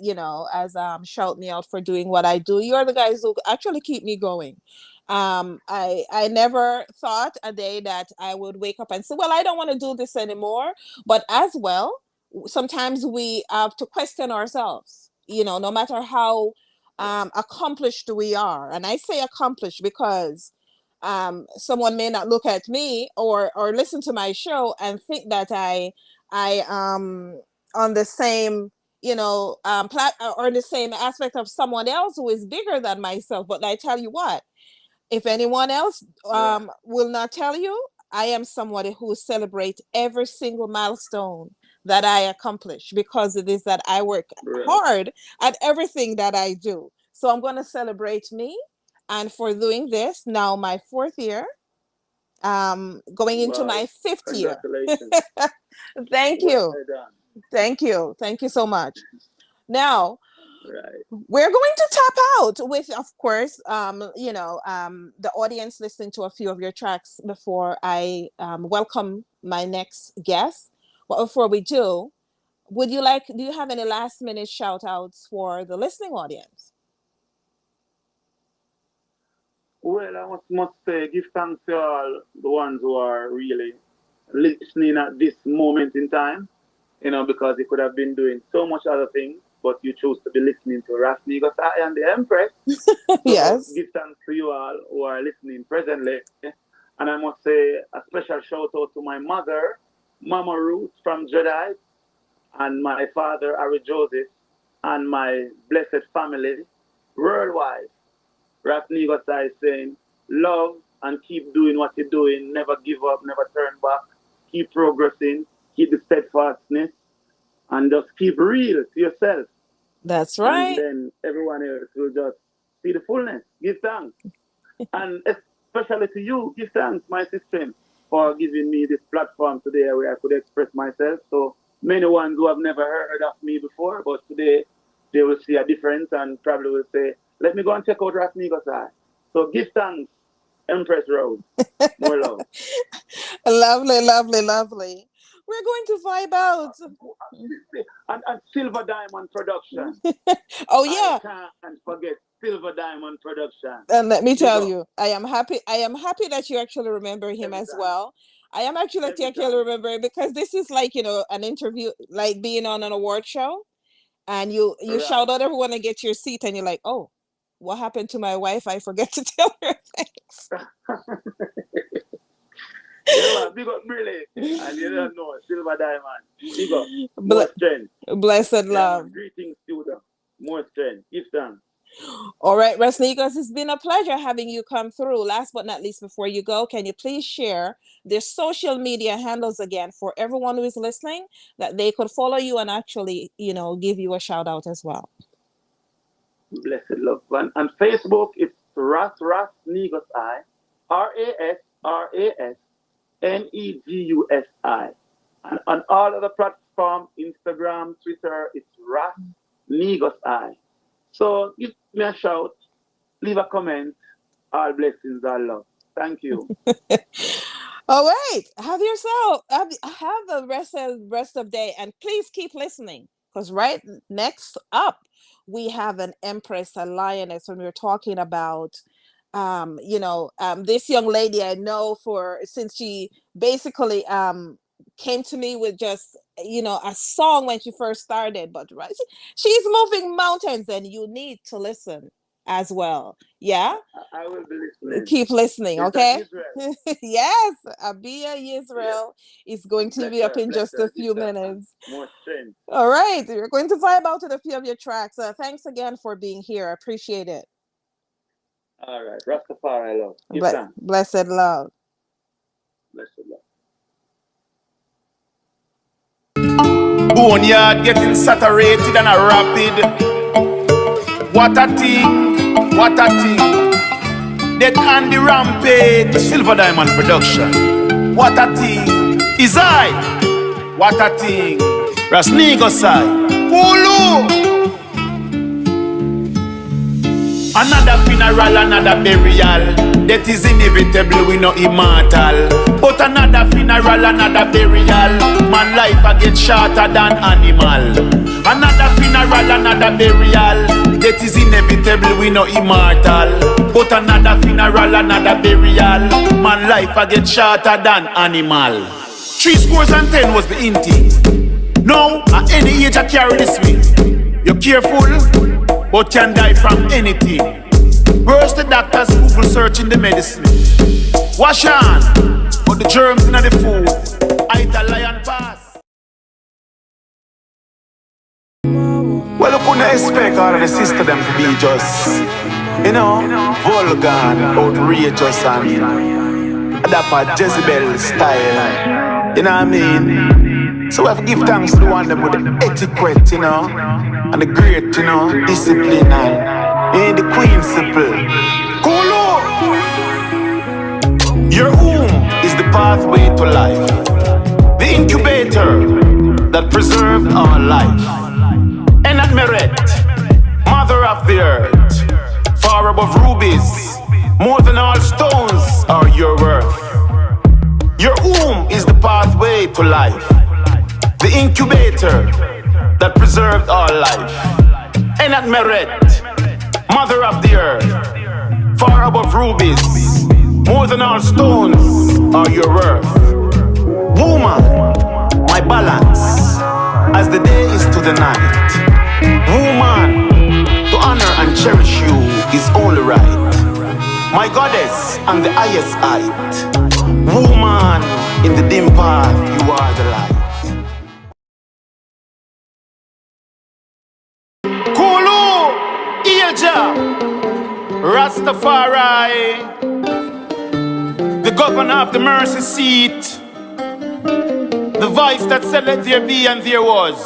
as shout me out for doing what I do. You're the guys who actually keep me going. I never thought a day that I would wake up and say, well, I don't want to do this anymore. But as well, sometimes we have to question ourselves. No matter how accomplished we are, and I say accomplished because someone may not look at me or listen to my show and think that I on the same or the same aspect of someone else who is bigger than myself. But I tell you what, if anyone else Right. will not tell you, I am somebody who celebrates every single milestone that I accomplish because it is that I work Right. hard at everything that I do. So I'm going to celebrate me. And for doing this, now my fourth year, going into Wow. my fifth year. Congratulations. Thank Well you. done. Thank you. Thank you so much. Now, Right. we're going to tap out with, of course, the audience listening to a few of your tracks before I welcome my next guest. But before we do, do you have any last minute shout outs for the listening audience? Well, I must say, give thanks to all the ones who are really listening at this moment in time, because you could have been doing so much other things, but you chose to be listening to Rasni because I am the Empress. So Yes. give thanks to you all who are listening presently. And I must say a special shout out to my mother, Mama Ruth from Jedi, and my father, Ari Joseph, and my blessed family worldwide. Rasni Gosai is saying, love and keep doing what you're doing, never give up, never turn back, keep progressing, keep the steadfastness, and just keep real to yourself. That's And right. then everyone else will just see the fullness. Give thanks. And especially to you, give thanks, my sister, for giving me this platform today where I could express myself. So many ones who have never heard of me before, but today they will see a difference and probably will say, let me go and check out Rasni Gosai. So give thanks, Empress Rose. More love. Lovely, lovely, lovely. We're going to vibe out. And Silver Diamond Production. Oh I yeah. can't forget Silver Diamond Production. And let me Big tell up you, I am happy that you actually remember him every as time. well. I am actually that you Every actually time. remember it because this is like, an interview, like being on an award show, and you Right. shout out everyone and get your seat, and you're like, oh, what happened to my wife? I forget to tell her thanks. Yeah, man, big up Briley. And you don't know, Silver Diamond. Big up. Ble- More strength. blessed Yeah, love. man. Greetings, student. More strength. Give thanks. All right, Rasnikas, it's been a pleasure having you come through. Last but not least, before you go, can you please share the social media handles again for everyone who is listening, that they could follow you and actually, give you a shout out as well? Blessed love. And Facebook, it's Ras Negus I. RASNEGUSI. And on all other platforms, Instagram, Twitter, it's Ras Negus I. So give me a shout, leave a comment. All blessings, all love. Thank you. All right, have a rest of day, and please keep listening, because right next up we have an Empress, a lioness, when we're talking about this young lady I know since she basically came to me with just a song when she first started, but right, she's moving mountains, and you need to listen as well. Yeah, I will be listening. keep listening, It's okay? Israel. Yes, Abia Yisrael is going to Bless be up her, in bless just her, a few give her minutes. more strength. All right, we're going to vibe out with a few of your tracks. Thanks again for being here. I appreciate it. All right. Rastafari love. Give thanks. Blessed love. Blessed love. Boneyard getting saturated and a rapid. What a thing, what a thing. Death and the Rampage, Silver Diamond Production. What a thing, is I. What a thing, Rasni Gosai. Pulu. Another funeral, another burial. Death is inevitable, we no immortal. But another funeral, another burial. Man life a get shorter than animal. Another funeral, another burial. Death is inevitable, we no immortal. But another funeral, another burial. Man life a get shorter than animal. 10 was the inting. Now, at any age I carry this way. You're careful, but can die from anything. Where's the doctors Google searching the medicine? Wash on, but the germs in the food. I eat a lion pass. Well, you couldn't expect all of the sister them to be just, vulgar and outrageous and Adapt a Jezebel style. You know what I mean? So we have to give thanks to the one them with the etiquette, you know, and the great, you know, discipline and the queensiple. Kulu! Your womb is the pathway to life, the incubator that preserved our life. And at Meret, mother of the earth, far above rubies, more than all stones are your worth. Your womb is the pathway to life, the incubator that preserved our life. And at Meret, mother of the earth, far above rubies, more than all stones are your worth. Woman, my balance, as the day is to the night. Woman, to honor and cherish you is only right. My goddess and the highest height. Woman, in the dim path, you are the light. Kulu, Ilja, Rastafari, the governor of the mercy seat, the voice that said let there be and there was.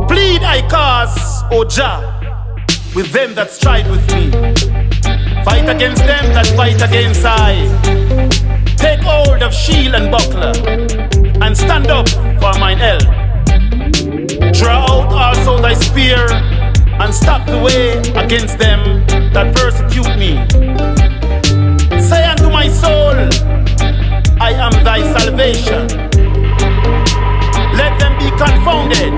Plead I cause, O Jah, with them that strive with me. Fight against them that fight against I. Take hold of shield and buckler, and stand up for mine help. Draw out also thy spear, and stop the way against them that persecute me. Say unto my soul, I am thy salvation. Let them be confounded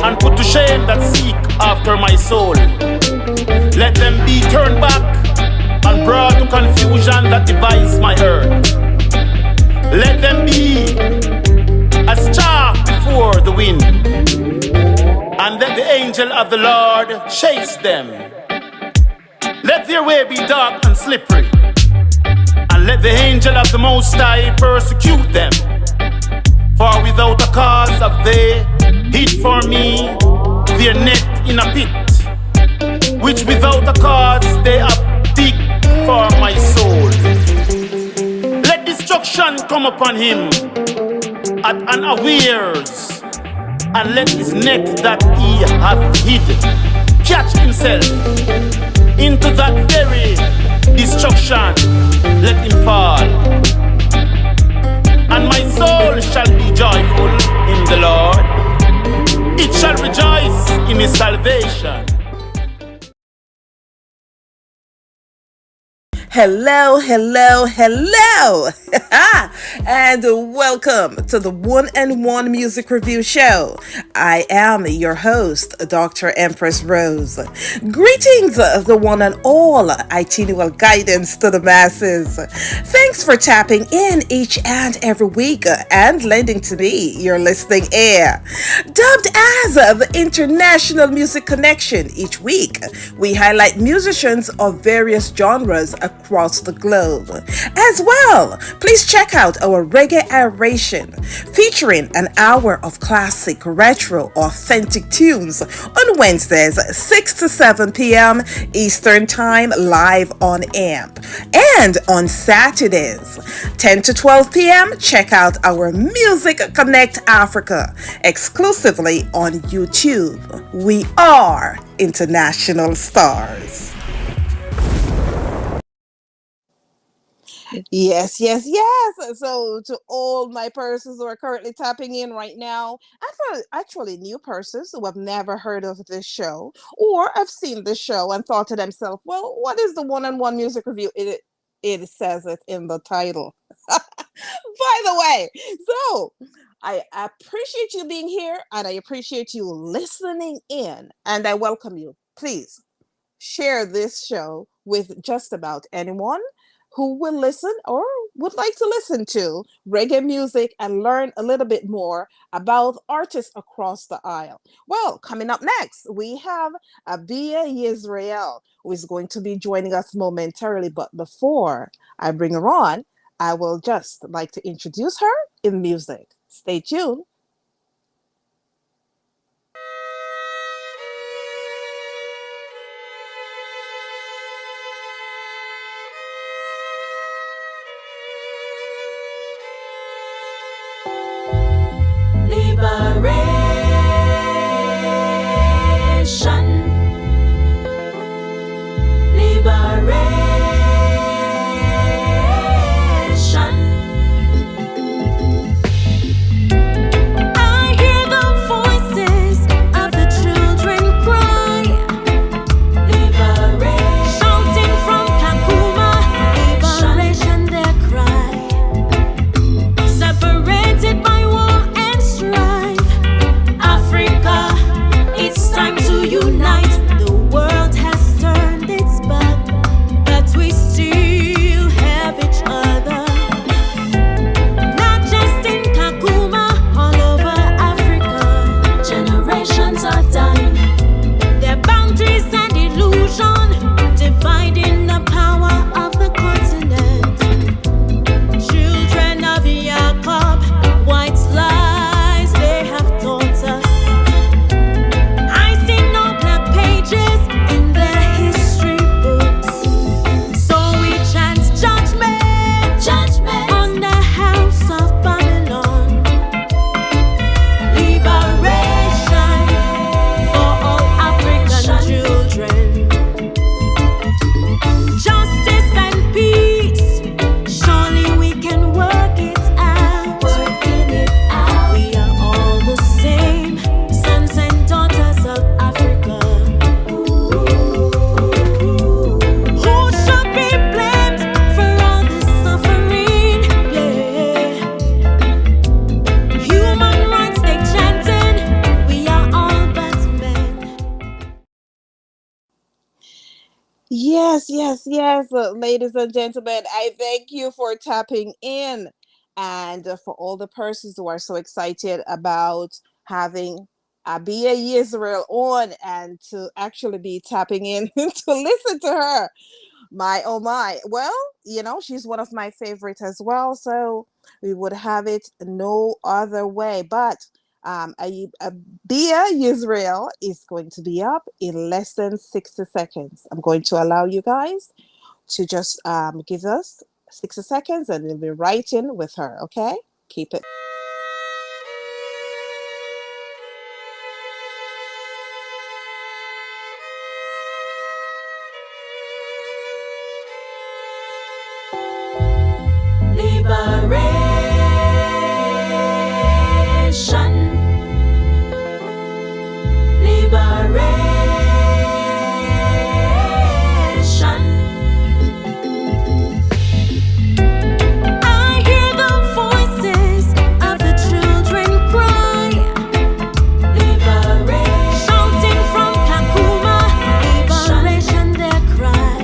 and put to shame that seek after my soul. Let them be turned back and brought to confusion that devise my earth. Let them be as chaff before the wind, and let the angel of the Lord chase them. Let their way be dark and slippery, and let the angel of the Most High persecute them. For without a cause have they hid for me their net in a pit, which without a cause they have dig for my soul. Let destruction come upon him at unawares, and let his net that he hath hid catch himself into that very destruction. Let him fall, and my soul shall be joyful in the Lord. It shall rejoice in his salvation. Hello, hello, hello, and welcome to the One and One Music Review Show. I am your host, Dr. Empress Rose. Greetings, the one and all itineral guidance to the masses. Thanks for tapping in each and every week and lending to me your listening ear. Dubbed as the International Music Connection, each week we highlight musicians of various genres across the globe. As well, please check out our Reggae Aeration, featuring an hour of classic, retro, authentic tunes on Wednesdays, 6 to 7 p.m. Eastern Time, live on AMP. And on Saturdays, 10 to 12 p.m., check out our Music Connect Africa, exclusively on YouTube. We are international stars. Yes, yes, yes. So, to all my persons who are currently tapping in right now, and for actually new persons who have never heard of this show or have seen this show and thought to themselves, well, what is the one on one music review? It says it in the title. By the way, so I appreciate you being here and I appreciate you listening in, and I welcome you. Please share this show with just about anyone who will listen or would like to listen to reggae music and learn a little bit more about artists across the aisle. Well, coming up next, we have Abia Yisrael, who is going to be joining us momentarily. But before I bring her on, I will just like to introduce her in music. Stay tuned. Yes, yes, yes. Ladies and gentlemen, I thank you for tapping in and for all the persons who are so excited about having Abia Israel on and to actually be tapping in to listen to her. My oh my. Well, she's one of my favorites as well. So we would have it no other way. But Bia Israel is going to be up in less than 60 seconds. I'm going to allow you guys to just give us 60 seconds and we'll be right in with her. Okay? Keep it. Liberation, liberation. I hear the voices of the children cry. Liberation, shouting from Kakuma. Liberation, their cry.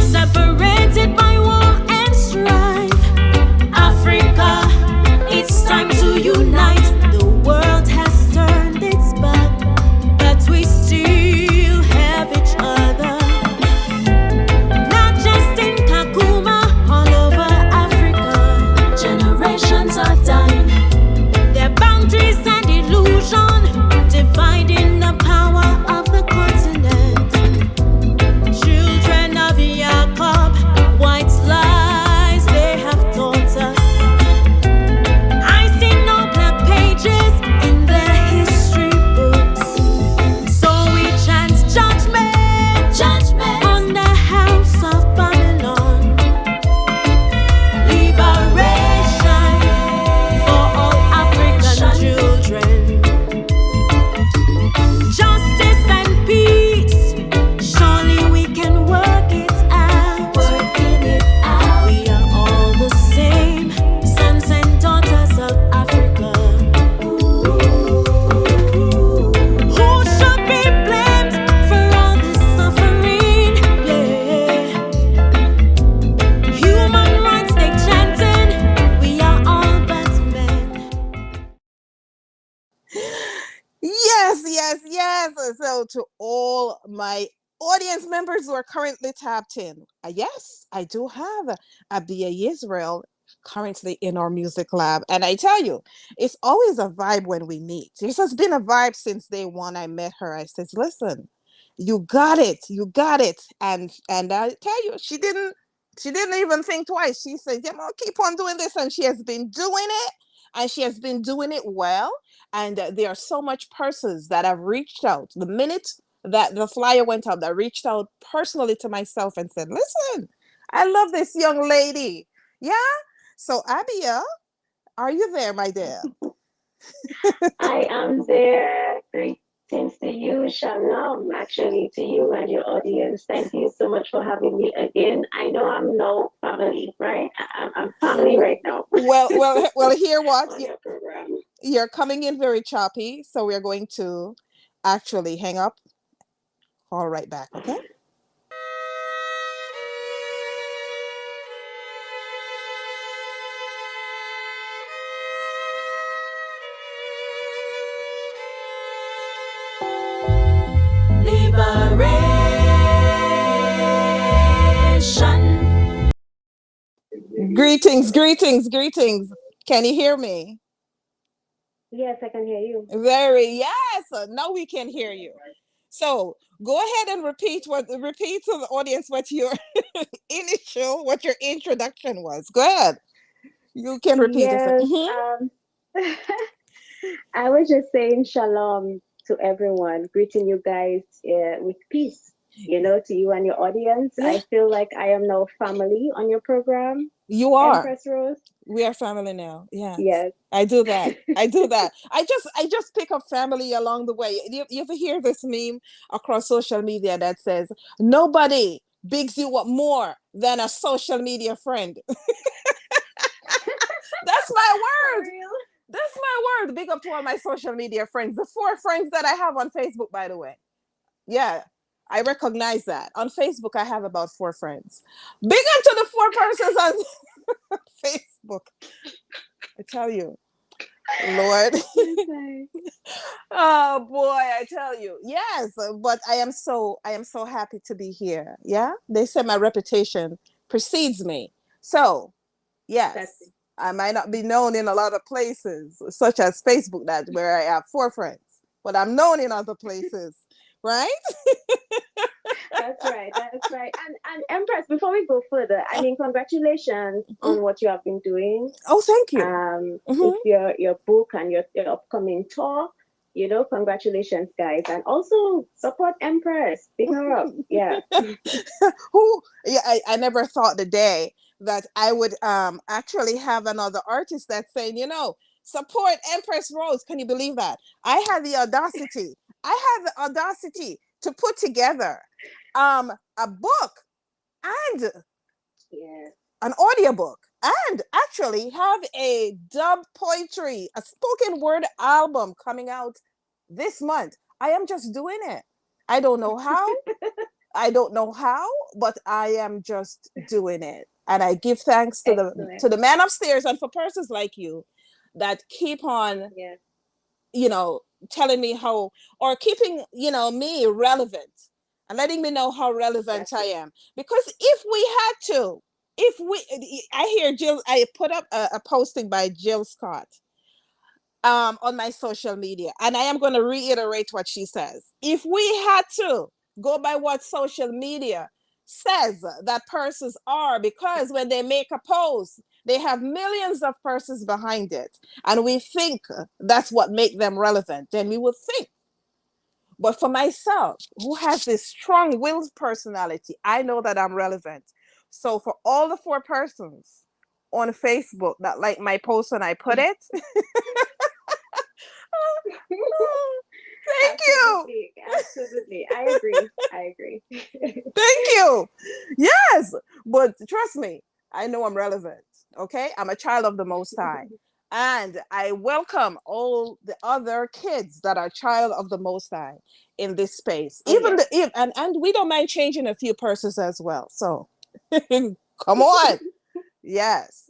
Separated by war and strife. Africa, it's time to unite. The world has turned its back, but we still have each other. Not just in Kakuma, all over Africa. Generations are dying. Their boundaries and illusion, dividing the power of the continent. Children of Jacob, white lies they have taught us. I see no black pages in their history books. So we chant judgment, judgment on the house of Babylon. Liberation for all African children. Justice and peace, surely we can work it out. Working it out. We are all the same, sons and daughters of Africa. Who should be blamed for all this suffering? Yeah. Human rights they chanting, we are all but men. Yes, yes, yes. So to all my audience members who are currently tapped in, yes, I do have Abia Israel currently in our music lab. And I tell you, it's always a vibe when we meet. This has been a vibe since day one I met her. I said, listen, you got it. You got it. And I tell you, she didn't even think twice. She said, keep on doing this. And she has been doing it. And she has been doing it well. And there are so much persons that have reached out the minute that the flyer went out, that reached out personally to myself and said, listen, I love this young lady. Yeah. So Abia, are you there, my dear? I am there. Greetings to you, Shalom, actually, to you and your audience. Thank you so much for having me again. I know I'm no family, right? I'm family right now. Well, hear what? On your program. You're coming in very choppy, so we're going to actually hang up, call right back, okay? Liberation. Greetings, greetings, greetings. Can you hear me? Yes, I can hear you. Yes. Now we can hear you. So go ahead and repeat to the audience what your what your introduction was. Go ahead. You can repeat it. Yes, Mhm. I was just saying shalom to everyone, greeting you guys with peace, to you and your audience. Yeah. I feel like I am now family on your program, You are. Empress Rose. We are family now. Yeah. Yes. I do that. I do that. I just pick up family along the way. You ever hear this meme across social media that says nobody bigs you up more than a social media friend? That's my word. That's my word. Big up to all my social media friends. The 4 friends that I have on Facebook, by the way. Yeah. I recognize that. On Facebook, I have about 4 friends. Big up to the 4 persons on Facebook. I tell you, Lord. Okay. Oh boy, I tell you. Yes, but I am so happy to be here. Yeah. They say my reputation precedes me. So, That's yes, I might not be known in a lot of places, such as Facebook, that where I have 4 friends, but I'm known in other places, right? That's right. That's right. And Empress, before we go further, I mean, congratulations on what you have been doing. Oh, thank you. With your book and your upcoming tour. Congratulations, guys, and also support Empress. Pick her up. Yeah. Yeah, I never thought the day that I would actually have another artist that's saying, support Empress Rose. Can you believe that? I had the audacity to put together a book and Yeah. an audiobook and actually have a dub poetry, a spoken word album coming out this month. I am just doing it. I don't know how. But I am just doing it. And I give thanks to Excellent. the man upstairs and for persons like you that keep on, Yeah. telling me how, or keeping, me relevant and letting me know how relevant I am. Because I hear Jill, I put up a posting by Jill Scott on my social media, and I am going to reiterate what she says. If we had to go by what social media says that persons are, because when they make a post, they have millions of persons behind it, and we think that's what make them relevant, then we would think. But for myself, who has this strong-willed personality, I know that I'm relevant. So for all the 4 persons on Facebook that like my post when I put it, thank you. Absolutely. I agree. Thank you. Yes, but trust me, I know I'm relevant. Okay, I'm a child of the Most High, and I welcome all the other kids that are child of the Most High in this space. And we don't mind changing a few persons as well. So, come on. Yes.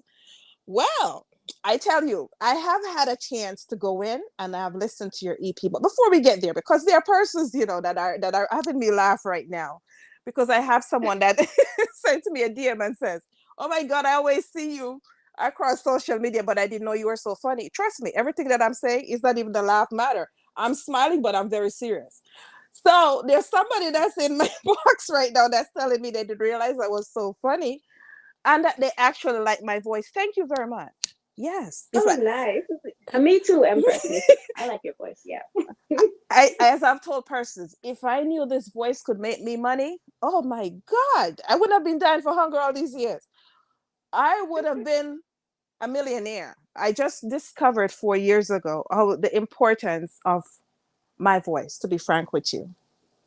Well, I tell you, I have had a chance to go in and I've listened to your EP. But before we get there, because there are persons, that are having me laugh right now, because I have someone that sent me a DM and says, "Oh my God, I always see you across social media, but I didn't know you were so funny." Trust me, everything that I'm saying is not even the laugh matter. I'm smiling, but I'm very serious. So there's somebody that's in my box right now that's telling me they didn't realize I was so funny and that they actually like my voice. Thank you very much. Yes. Nice. Me too, Empress. I like your voice. Yeah. As I've told persons, if I knew this voice could make me money, oh my God, I wouldn't have been dying for hunger all these years. I would have been a millionaire. I just discovered 4 years ago the importance of my voice, to be frank with you.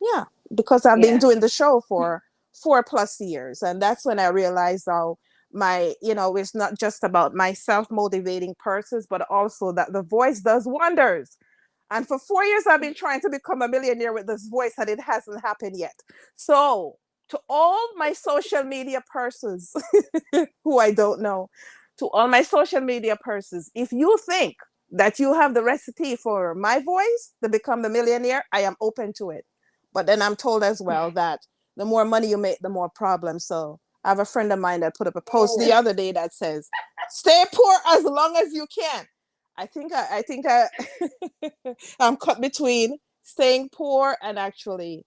Yeah, because I've been doing the show for 4+ years. And that's when I realized how it's not just about my self-motivating persons, but also that the voice does wonders. And for 4 years, I've been trying to become a millionaire with this voice, and it hasn't happened yet. So to all my social media persons who I don't know, to all my social media persons, if you think that you have the recipe for my voice to become the millionaire, I am open to it. But then I'm told as well that the more money you make, the more problems. So I have a friend of mine that put up a post the other day that says, "Stay poor as long as you can." I think I'm cut between staying poor and actually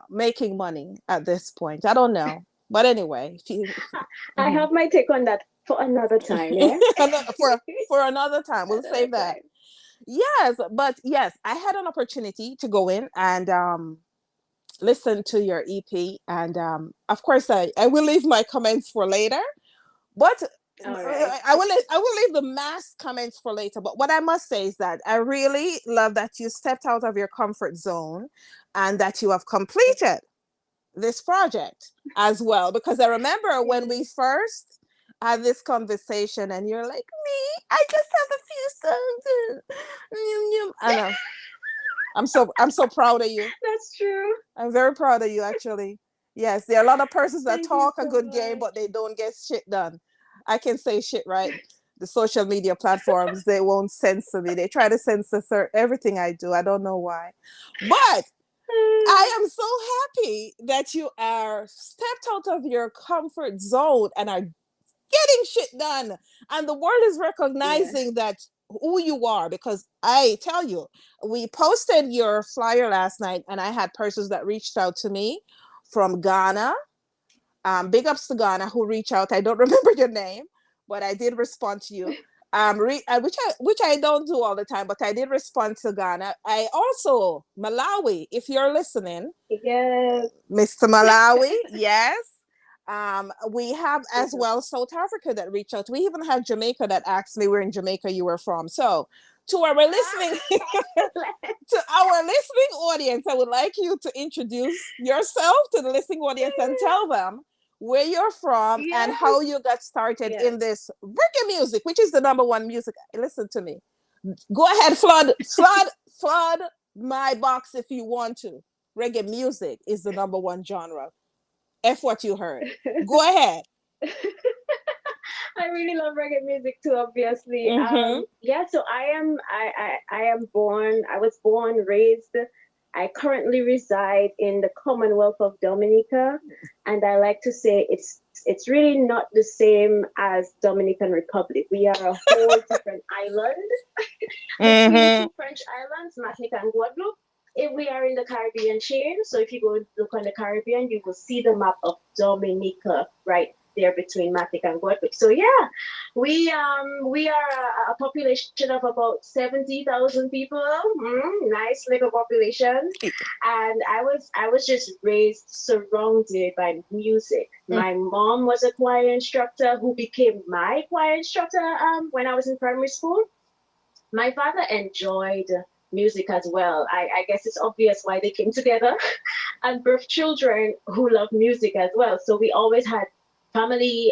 making money at this point. I don't know. But anyway. I have my take on that for another time. Yeah. for another time. We'll save that. Yes, but yes, I had an opportunity to go in and listen to your EP, and of course I will leave my comments for later, but Right. I will leave the mass comments for later. But what I must say is that I really love that you stepped out of your comfort zone and that you have completed this project as well, because I remember when we first had this conversation and you're like, "Me, I just have a few songs." I know. I'm so proud of you. That's true. I'm very proud of you, actually. Yes, there are a lot of persons that Thank you talk a so good game, much. but they don't get shit done. I can say shit, right? The social media platforms, they won't censor me. They try to censor everything I do. I don't know why. But I am so happy that you are stepped out of your comfort zone and are getting shit done. And the world is Yeah. recognizing that who you are, because I tell you, we posted your flyer last night and I had persons that reached out to me from Ghana. Big ups to Ghana who reached out. I don't remember your name, but I did respond to you. Which I don't do all the time, but I did respond to Ghana. I also Malawi, if you're listening, Yes. Mr. Malawi, yes. We have as Mhm. well South Africa that reached out. We even had Jamaica that asked me where in Jamaica you were from. So to our listening to our listening audience, I would like you to introduce yourself to the listening audience and tell them where you're from and Yes. how you got started Yes. in this reggae music, which is the number one music. Listen to me. Go ahead, flood my box if you want to. Reggae music is the number one genre. F what you heard. Go ahead. I really love reggae music too, obviously. Mm-hmm. Yeah, so I am born, I was born, raised. I currently reside in the Commonwealth of Dominica, and I like to say it's really not the same as Dominican Republic. We are a whole different island between the Mm-hmm. two French islands, Martinique and Guadeloupe. If we are in the Caribbean chain, so if you go look on the Caribbean, you will see the map of Dominica right there between Martinique and Guadeloupe. So yeah, we are a population of about 70,000 people. Nice little population, and I was just raised surrounded by music. My mom was a choir instructor who became my choir instructor when I was in primary school. My father enjoyed music as well. I guess it's obvious why they came together and birthed children who love music as well. So we always had family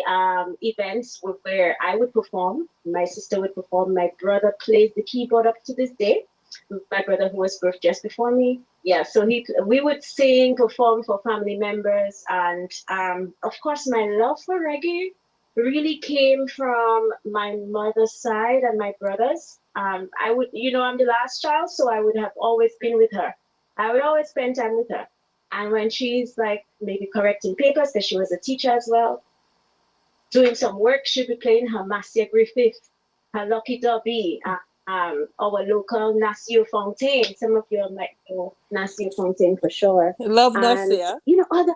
events where I would perform, my sister would perform, my brother plays the keyboard up to this day. My brother who was birthed just before me. Yeah, so we would sing, perform for family members, and of course my love for reggae really came from my mother's side and my brothers. I would, I'm the last child, so I would have always been with her. I would always spend time with her. And when she's like maybe correcting papers, because she was a teacher as well, doing some work, she'd be playing her Marcia Griffith, her Lucky Dubby, our local Nasio Fontaine. Some of you might know Nasio Fontaine for sure. Love And, Nasia. other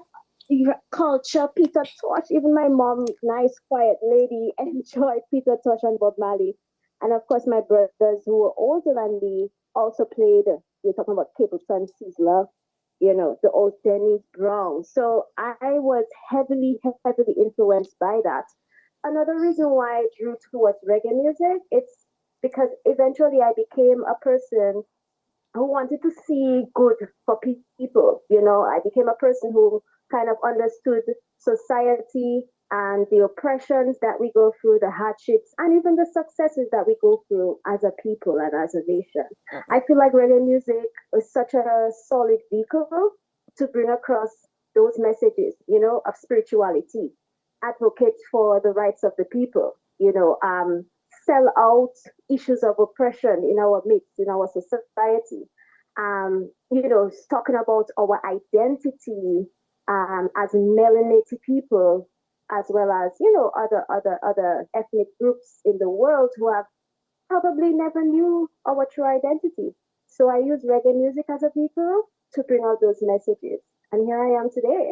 culture, Peter Tosh. Even my mom, nice, quiet lady, enjoyed Peter Tosh and Bob Marley. And of course, my brothers who were older than me also played. You're talking about Capleton, Sizzler, the old Dennis Brown. So I was heavily, heavily influenced by that. Another reason why I drew towards reggae music, it's because eventually I became a person who wanted to see good for people. I became a person who kind of understood society and the oppressions that we go through, the hardships, and even the successes that we go through as a people and as a nation. I feel like reggae music is such a solid vehicle to bring across those messages, of spirituality, advocate for the rights of the people, sell out issues of oppression in our midst, in our society. Talking about our identity as melanated people, as well as other ethnic groups in the world who have probably never knew our true identity. So I use reggae music as a vehicle to bring out those messages, and here I am today.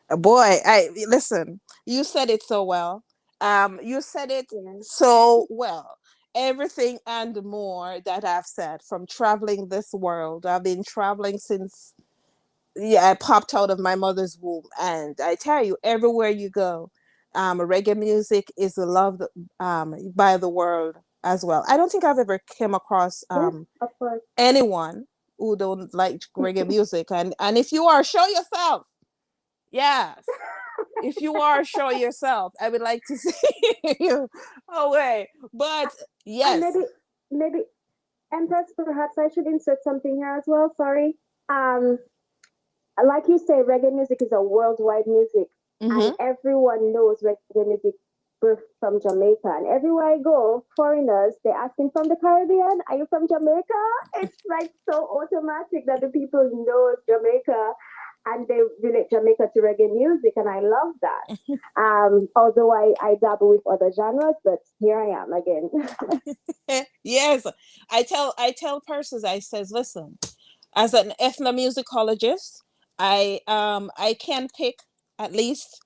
Boy, I listen. You said it so well. You said it Yeah. so well. Everything and more that I've said from traveling this world. I've been traveling since I popped out of my mother's womb, and I tell you, everywhere you go, reggae music is loved by the world as well. I don't think I've ever came across Yes, of course. anyone who don't like reggae music, and if you are, show yourself. Yes. If you are, show yourself. I would like to see you away. But And yes. maybe Empress, perhaps I should insert something here as well. Sorry. Um, like you say, reggae music is a worldwide music, and Mm-hmm. everyone knows reggae music from Jamaica. And everywhere I go, foreigners they asking from the Caribbean, "Are you from Jamaica?" It's like so automatic that the people know Jamaica, and they relate Jamaica to reggae music, and I love that. Although I dabble with other genres, but here I am again. Yes, I tell persons, I says, listen, as an ethnomusicologist, I can pick at least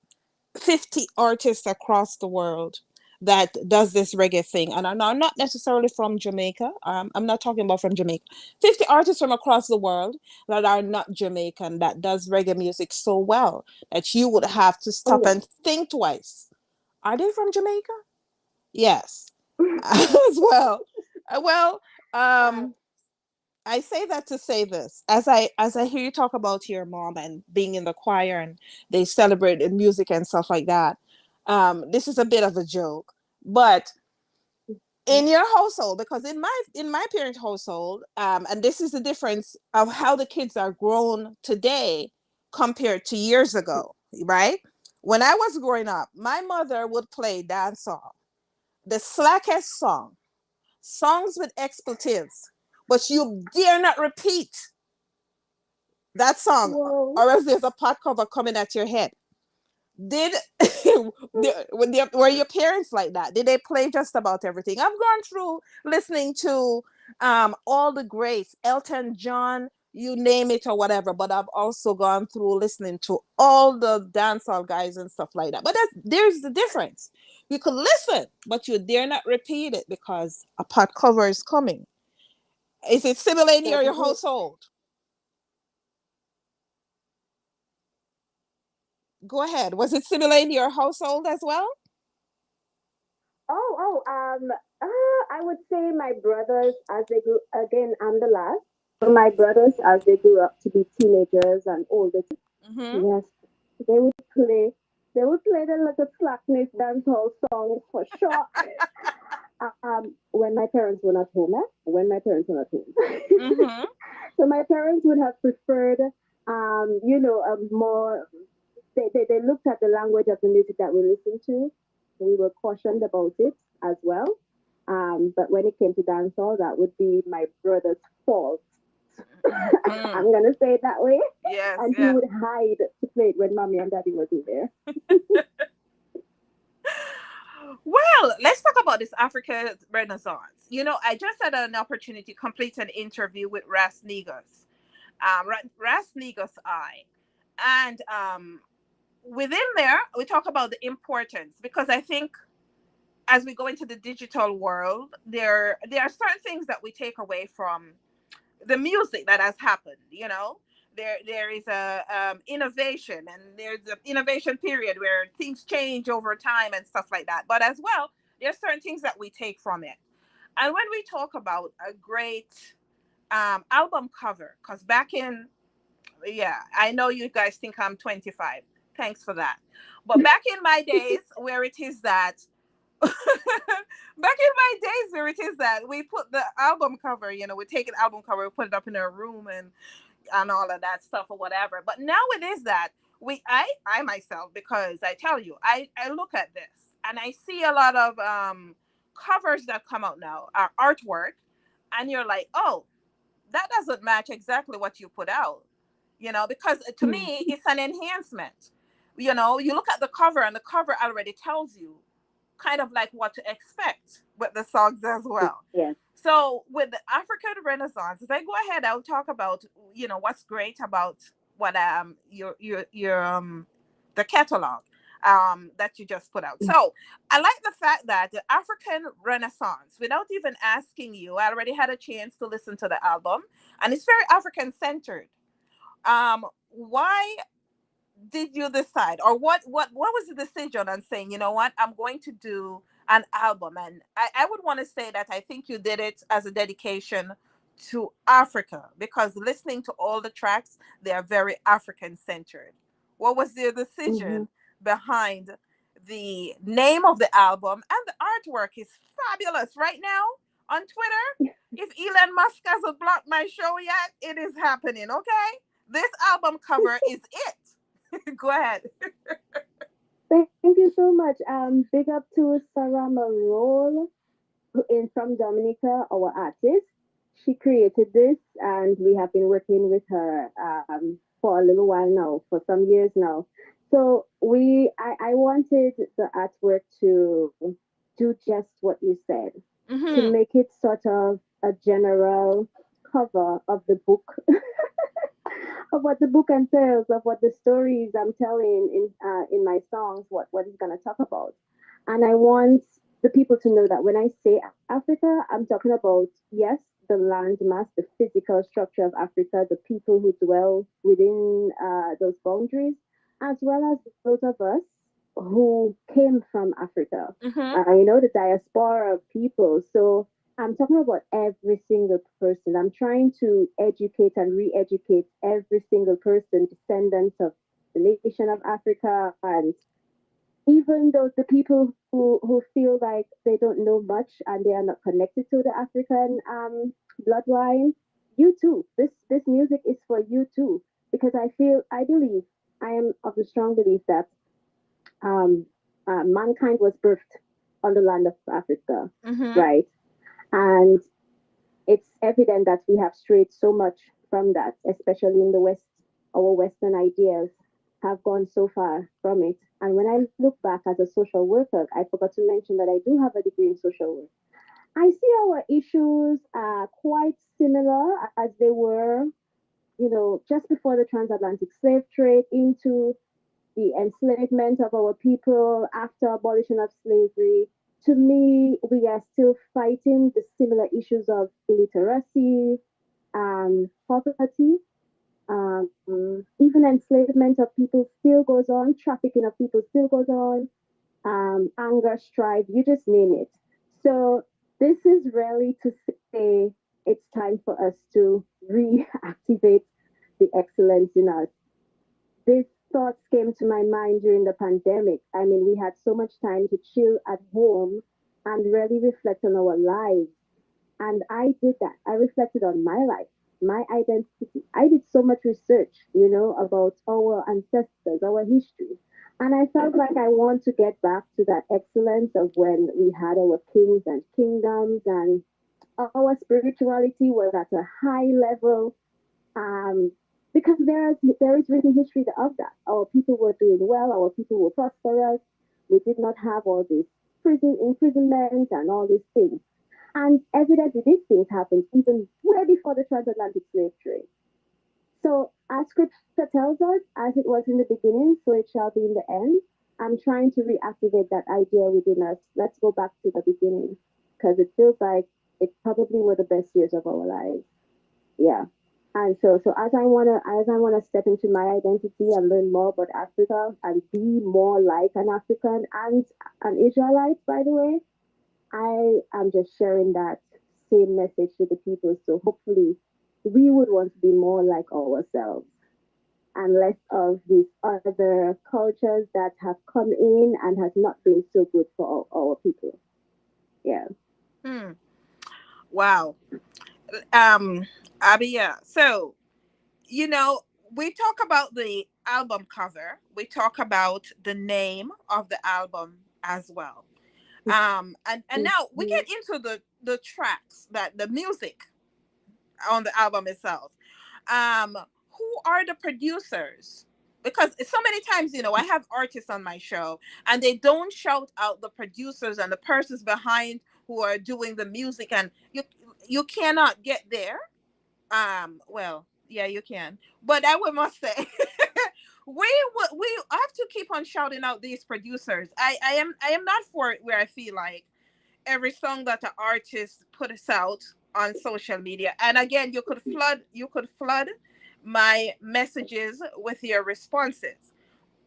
50 artists across the world that does this reggae thing, and I'm not necessarily from Jamaica. I'm not talking about from Jamaica. 50 artists from across the world that are not Jamaican that does reggae music so well that you would have to Oh stop yeah. and think twice. Are they from Jamaica? Yes. As well. Well, Uh, um, I say that to say this. As I hear you talk about your mom and being in the choir and they celebrate the music and stuff like that. This is a bit of a joke, but in your household, because in my parent household, and this is the difference of how the kids are grown today compared to years ago, right? When I was growing up, my mother would play dance song, the slackest songs with expletives, but you dare not repeat that song, whoa. or else there's a pot cover coming at your head. Did were your parents like that? Did they play just about everything? I've gone through listening to all the greats, Elton John, you name it or whatever, but I've also gone through listening to all the dancehall guys and stuff like that. But there's the difference. You could listen, but you dare not repeat it because a pot cover is coming. Is it similar in your Definitely. household? Go ahead. Was it similar in your household as well? I would say my brothers, as they grew, again, I'm the last. So my brothers, as they grew up to be teenagers and older, Mm-hmm. yes, they would play, they would play the little slackness dancehall songs for sure. When my parents were not home, when my parents were not home. Mm-hmm. So my parents would have preferred, a more they looked at the language of the music that we listened to. We were cautioned about it as well. But when it came to dancehall, that would be my brother's fault. Mm. I'm gonna say it that way. Yes, And he yes. would hide to play it when mommy and daddy wasn't there. Well, let's talk about this Africa Renaissance. I just had an opportunity to complete an interview with Ras Negus, Ras Negus I, and within there we talk about the importance, because I think as we go into the digital world, there are certain things that we take away from the music that has happened. There is a innovation, and there's an innovation period where things change over time and stuff like that, but as well there's certain things that we take from it. And when we talk about a great album cover, because back in, yeah, I know you guys think I'm 25, thanks for that, but back in my days where it is that back in my days where it is that we put the album cover, we take an album cover, we put it up in our room and all of that stuff or whatever. But now it is that I myself, because I tell you, I look at this and I see a lot of covers that come out now, artwork, and you're like, oh, that doesn't match exactly what you put out, because to me it's an enhancement. You look at the cover and the cover already tells you kind of like what to expect with the songs as well. Yes. So with the African Renaissance, as I go ahead, I'll talk about what's great about what your the catalog that you just put out. So I like the fact that the African Renaissance, without even asking you, I already had a chance to listen to the album, and it's very African centered. Why did you decide, or what was the decision on saying, you know what, I'm going to do an album? And I would want to say that I think you did it as a dedication to Africa, because listening to all the tracks, they are very African centered. What was the Mm-hmm. decision behind the name of the album? And the artwork is fabulous right now on Twitter. If Elon Musk hasn't blocked my show yet, it is happening, okay? This album cover is it. Go ahead. Thank you so much. Big up to Sarah Marol, who is from Dominica, our artist. She created this, and we have been working with her for a little while now, for some years now. So I wanted the artwork to do just what you said, to Mm-hmm. make it sort of a general cover of the book, of what the book entails, of what the stories I'm telling in my songs, what it's gonna talk about. And I want the people to know that when I say Africa, I'm talking about, yes, the land mass, the physical structure of Africa, the people who dwell within those boundaries, as well as those of us who came from Africa. Mm-hmm. The diaspora of people. So I'm talking about every single person. I'm trying to educate and re-educate every single person, descendants of the nation of Africa, and even those the people who feel like they don't know much and they are not connected to the African bloodline. You too. This music is for you too, because I believe, I am of the strong belief that um, mankind was birthed on the land of Africa, Mm-hmm. right? And it's evident that we have strayed so much from that, especially in the West. Our Western ideas have gone so far from it. And when I look back as a social worker, I forgot to mention that I do have a degree in social work. I see our issues are quite similar as they were, just before the transatlantic slave trade, into the enslavement of our people after abolition of slavery. To me, we are still fighting the similar issues of illiteracy, poverty, um, even enslavement of people still goes on, trafficking of people still goes on, anger, strife, you just name it. So this is really to say it's time for us to reactivate the excellence in us. These thoughts came to my mind during the pandemic. I mean, we had so much time to chill at home and really reflect on our lives. And I did that. I reflected on my life, my identity. I did so much research, about our ancestors, our history. And I felt like I want to get back to that excellence of when we had our kings and kingdoms, and our spirituality was at a high level, um, because there is written history of that. Our people were doing well. Our people were prosperous. We did not have all this prison imprisonment and all these things. And evidently, these things happened even way before the transatlantic slave trade. So, as scripture tells us, as it was in the beginning, so it shall be in the end. I'm trying to reactivate that idea within us. Let's go back to the beginning, because it feels like it probably were the best years of our lives. Yeah. And so as I wanna step into my identity and learn more about Africa and be more like an African and an Israelite, by the way, I am just sharing that same message to the people. So hopefully we would want to be more like ourselves and less of these other cultures that have come in and has not been so good for our people. Yeah. Hmm. Wow. Um, Abia. So, you know, we talk about the album cover. We talk about the name of the album as well. And now we Mhm. get into the tracks, that the music on the album itself. Who are the producers? Because so many times, I have artists on my show and they don't shout out the producers and the persons behind who are doing the music, and you cannot get there. Well, yeah, you can, but I would must say, we have to keep on shouting out these producers. I am not for it where I feel like every song that an artist puts out on social media, and again, you could flood my messages with your responses.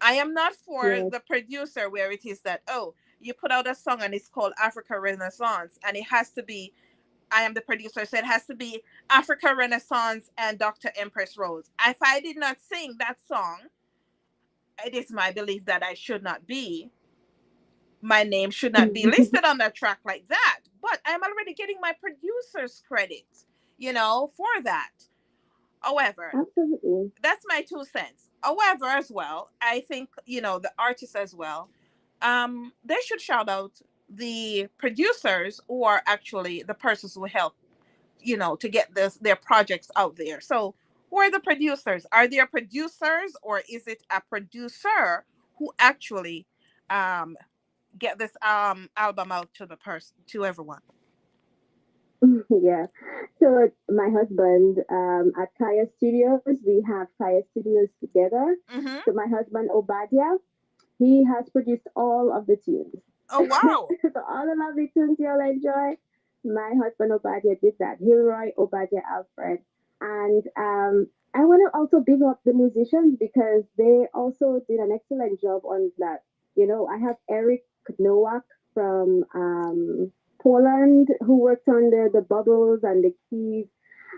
I am not for Yes. the producer where it is that, oh, you put out a song and it's called Africa Renaissance, and it has to be, I am the producer, so it has to be Africa Renaissance and Dr. Empress Rose. If I did not sing that song, it is my belief that I should not be, my name should not be listed on that track like that. But I'm already getting my producer's credit. for that. However, Absolutely. that's my 2 cents. However, as well, I think, the artists as well, they should shout out the producers, or actually the persons who help, to get their projects out there. So who are the producers? Are there producers, or is it a producer who actually um get this album out to the person, to everyone? Yeah. So my husband, at Kaya Studios, we have Kaya Studios together. Mm-hmm. So my husband Obadia, he has produced all of the tunes. Oh, wow. So all the lovely tunes you'll enjoy, my husband Obadia did that. Hilroy Obadia Alfred. And I want to also big up the musicians because they also did an excellent job on that. I have Eric Nowak from Poland who worked on the bubbles and the keys.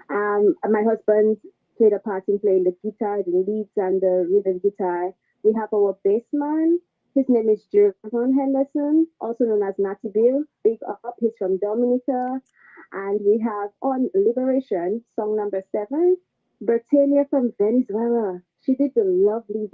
My husband played a part in playing the guitar, the leads, and the rhythm guitar. We have our bass man. His name is Jervon Henderson, also known as Natty Bill. Big up, he's from Dominica. And we have on Liberation, song number 7, Bertania from Venezuela. She did the Mm. lovely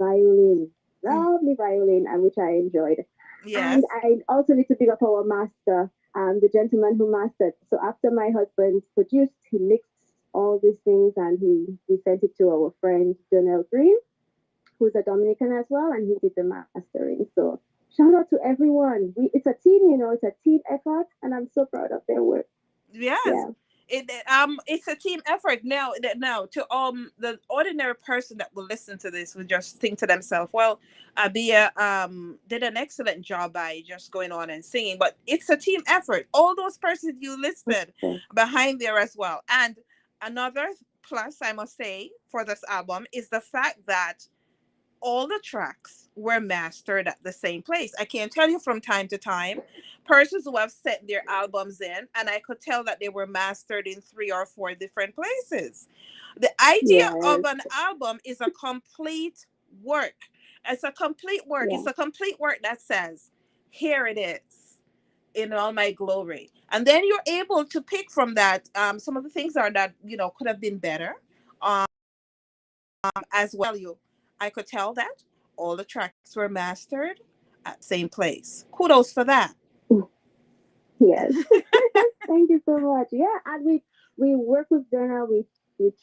violin, and which I enjoyed. And Yes. I also need to big up our master, the gentleman who mastered. So after my husband produced, he mixed all these things and he sent it to our friend Jonelle Green, who's a Dominican as well, and he did the mastering. So shout out to everyone. It's a team, it's a team effort, and I'm so proud of their work. Yes. Yeah. It's a team effort. Now to the ordinary person that will listen to this will just think to themselves, well, Abia did an excellent job by just going on and singing, but it's a team effort. All those persons you listed Okay. behind there as well. And another plus I must say for this album is the fact that all the tracks were mastered at the same place. I can tell you from time to time, persons who have sent their albums in, and I could tell that they were mastered in 3 or 4 different places. The idea of Yes. an album is a complete work. It's a complete work. Yeah. It's a complete work that says, here it is in all my glory. And then you're able to pick from that. Some of the things are that, could have been better. Um, as well, I could tell that all the tracks were mastered at the same place. Kudos for that. Yes. Thank you so much. Yeah, and we work with Jonah. We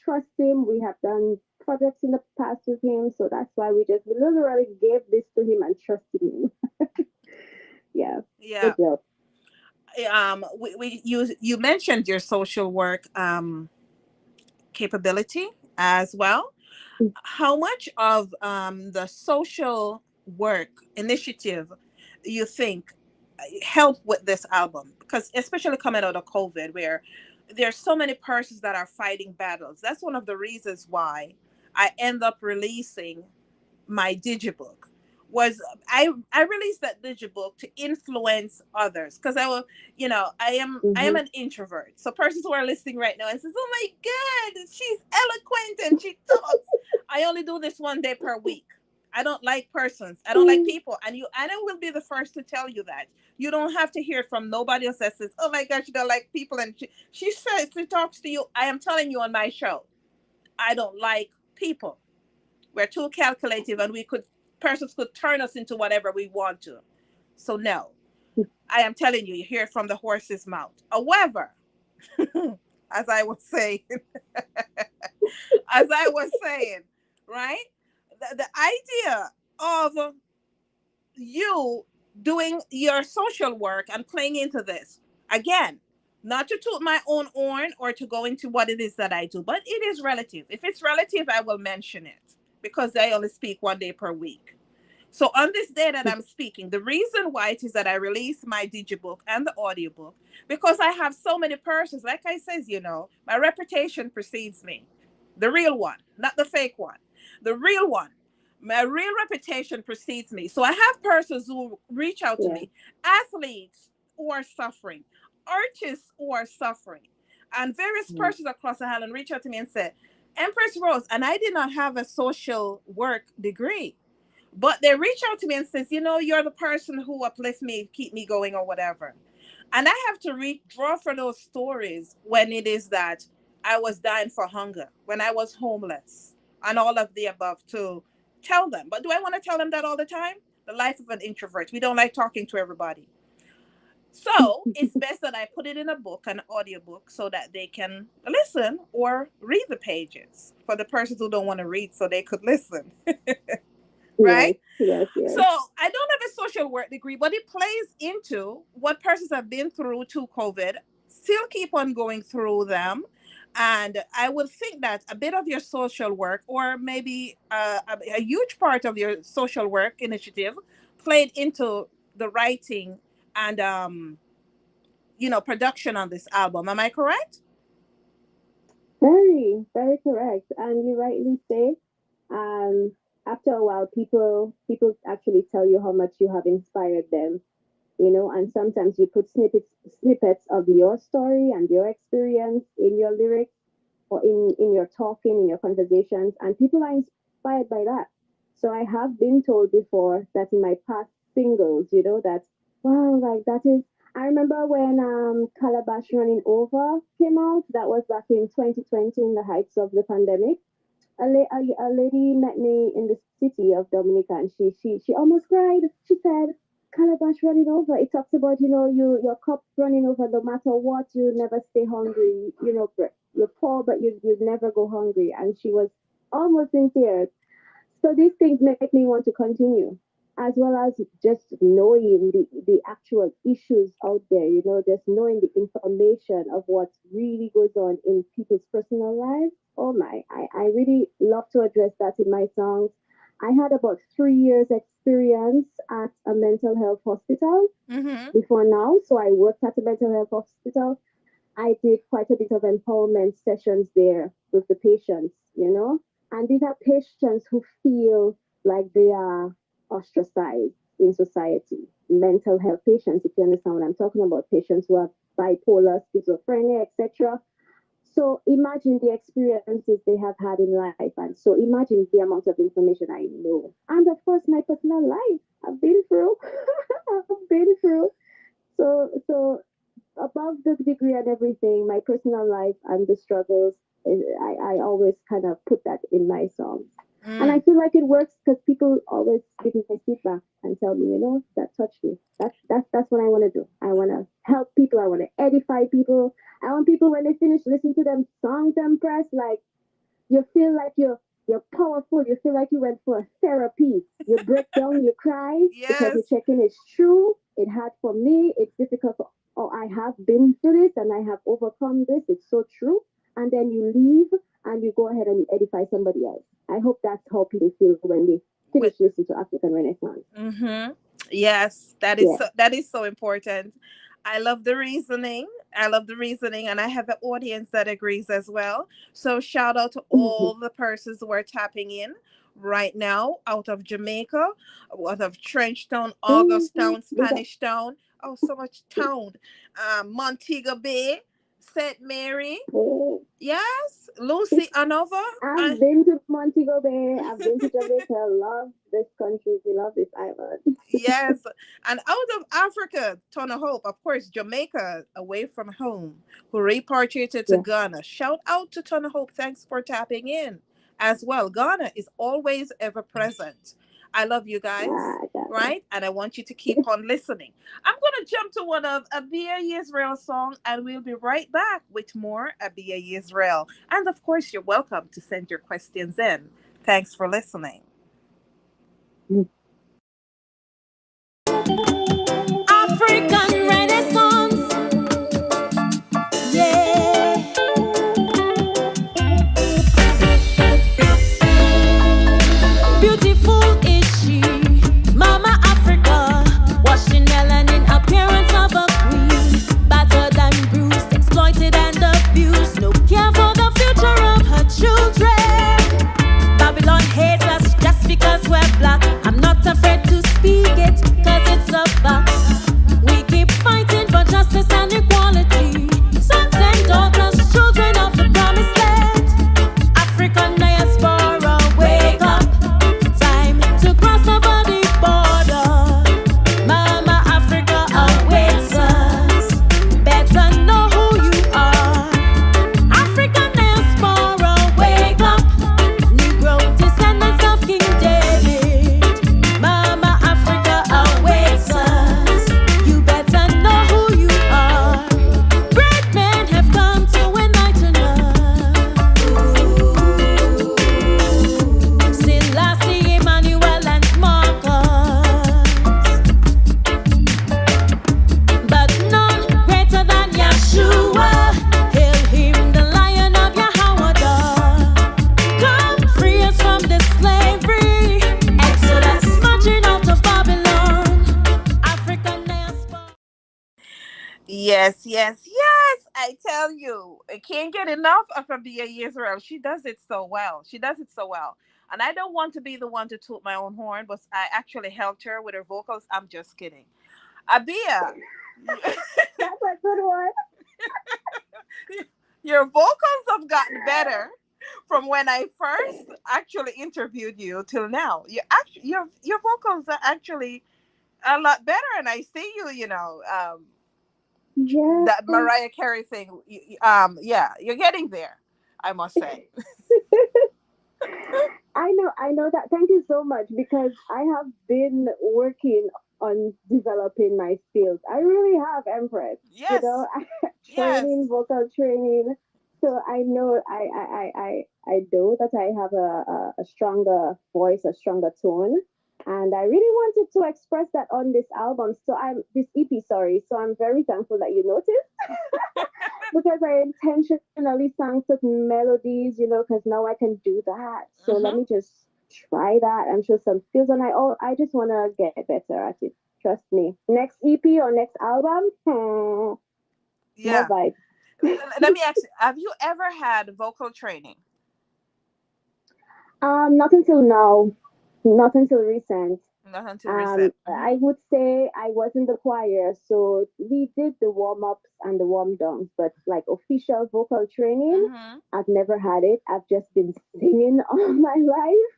trust him. We have done projects in the past with him, so that's why we literally gave this to him and trusted him. Yeah. Yeah. Good job. You mentioned your social work capability as well. How much of the social work initiative you think help with this album? Because especially coming out of COVID, where there's so many persons that are fighting battles, that's one of the reasons why I end up releasing my digibook. Was I released that digibook to influence others, because I am Mm-hmm. an introvert. So persons who are listening right now and says, "Oh my God, she's eloquent and she talks." I only do this 1 day per week. I don't like persons. I don't like people, and I will be the first to tell you that. You don't have to hear it from nobody else that says, "Oh my God, she don't like people," and she says she talks to you. I am telling you on my show, I don't like people. We're too calculative, and persons could turn us into whatever we want to. So no, I am telling you, you hear it from the horse's mouth. However, as I was saying, as I was saying, right? The idea of you doing your social work and playing into this again, not to toot my own horn or to go into what it is that I do, but it is relative. If it's relative, I will mention it because I only speak 1 day per week. So on this day that I'm speaking, the reason why it is that I release my digibook and the audiobook, because I have so many persons, like I says, my reputation precedes me. The real one, not the fake one. The real one. My real reputation precedes me. So I have persons who reach out to Yeah. me, athletes who are suffering, artists who are suffering, and various Mm. persons across the island reach out to me and say, Empress Rose, and I did not have a social work degree. But they reach out to me and says, you're the person who uplifts me, keep me going or whatever. And I have to draw for those stories when it is that I was dying for hunger, when I was homeless, and all of the above to tell them. But do I want to tell them that all the time? The life of an introvert. We don't like talking to everybody. So it's best that I put it in a book, an audiobook, so that they can listen or read the pages for the persons who don't want to read so they could listen. Right? Yes. So I don't have a social work degree, but it plays into what persons have been through to COVID, still keep on going through them. And I would think that a bit of your social work, or maybe a huge part of your social work initiative, played into the writing and production on this album. Am I correct? Very, very correct. And you rightly say, after a while, people actually tell you how much you have inspired them, and sometimes you put snippets of your story and your experience in your lyrics or in your talking, in your conversations, and people are inspired by that. So I have been told before that in my past singles, that wow, like that is. I remember when Calabash Running Over came out. That was back in 2020, in the heights of the pandemic. A lady met me in the city of Dominica, and she almost cried. She said, "Calabash Running Over. It talks about your cup running over. No matter what, you never stay hungry. You're poor, but you never go hungry." And she was almost in tears. So these things make me want to continue, as well as just knowing the actual issues out there, just knowing the information of what really goes on in people's personal lives. Oh my, I really love to address that in my songs. I had about 3 years experience at a mental health hospital before now. So I worked at a mental health hospital. I did quite a bit of empowerment sessions there with the patients, and these are patients who feel like they are ostracized in society. Mental health patients, if you understand what I'm talking about, patients who have bipolar, schizophrenia, etc. So imagine the experiences they have had in life, and so imagine the amount of information I know, and of course my personal life I've been through. I've been through. So above the degree and everything, my personal life and the struggles, I always kind of put that in my songs. And I feel like it works because people always give me feedback and tell me, that touched me. That's what I want to do. I want to help people. I want to edify people. I want people, when they finish listening to them songs and press, like you feel like you're powerful. You feel like you went for a therapy. You break down, you cry because you're checking it's true. It had for me. It's difficult for. Oh, I have been through this and I have overcome this. It's so true. And then you leave and you go ahead and you edify somebody else. I hope that's how people feel when they finish listening to African Renaissance. Yes, that is so important. I love the reasoning. And I have an audience that agrees as well. So shout out to all the persons who are tapping in right now out of Jamaica, out of Trenchtown, Augusttown, Spanish Town. Oh, so much town. Montego Bay, St. Mary. Yes, Lucy Anova. I've been to Montego Bay. I've been to Jamaica. Love this country. We love this island. Yes, and out of Africa, Ton of Hope, of course, Jamaica, away from home, who repatriated to Ghana. Shout out to Ton of Hope. Thanks for tapping in as well. Ghana is always ever present. I love you guys, right? And I want you to keep on listening. I'm going to jump to one of Abia Yisrael's song, and we'll be right back with more Abia Yisrael. And of course, you're welcome to send your questions in. Thanks for listening. African Renaissance, yeah. Beautiful is she, Mama Africa, washing melanin, appearance of a queen, battered and bruised, exploited and abused, no care for the future of her children. Babylon hates us just because we're black. I'm not Yes, yes, yes. I tell you, I can't get enough of Abia Israel. She does it so well. She does it so well. And I don't want to be the one to toot my own horn, but I actually helped her with her vocals. I'm just kidding. Abia, That's a good one. your vocals have gotten better from when I first actually interviewed you till now. Your vocals are actually a lot better, and I see you. Yes. That Mariah Carey thing. Yeah, you're getting there. I must say. I know that. Thank you so much because I have been working on developing my skills. I really have, Empress. You Yes, know, yes. training, vocal training. So I know I know that I have a stronger voice, a stronger tone. And I really wanted to express that on this album. So I'm this EP, sorry. So I'm very thankful that you noticed because I intentionally sang certain melodies, because now I can do that. So let Mm-hmm. me just try that and show some skills. And I just want to get better at it. Trust me. Next EP or next album, more Yeah. vibes. Let me ask you: have you ever had vocal training? Not until now, not until recent. Not until recent. Mm-hmm. I would say I was in the choir, so we did the warm ups and the warm downs, but like official vocal training, Mm-hmm. I've never had it. I've just been singing all my life.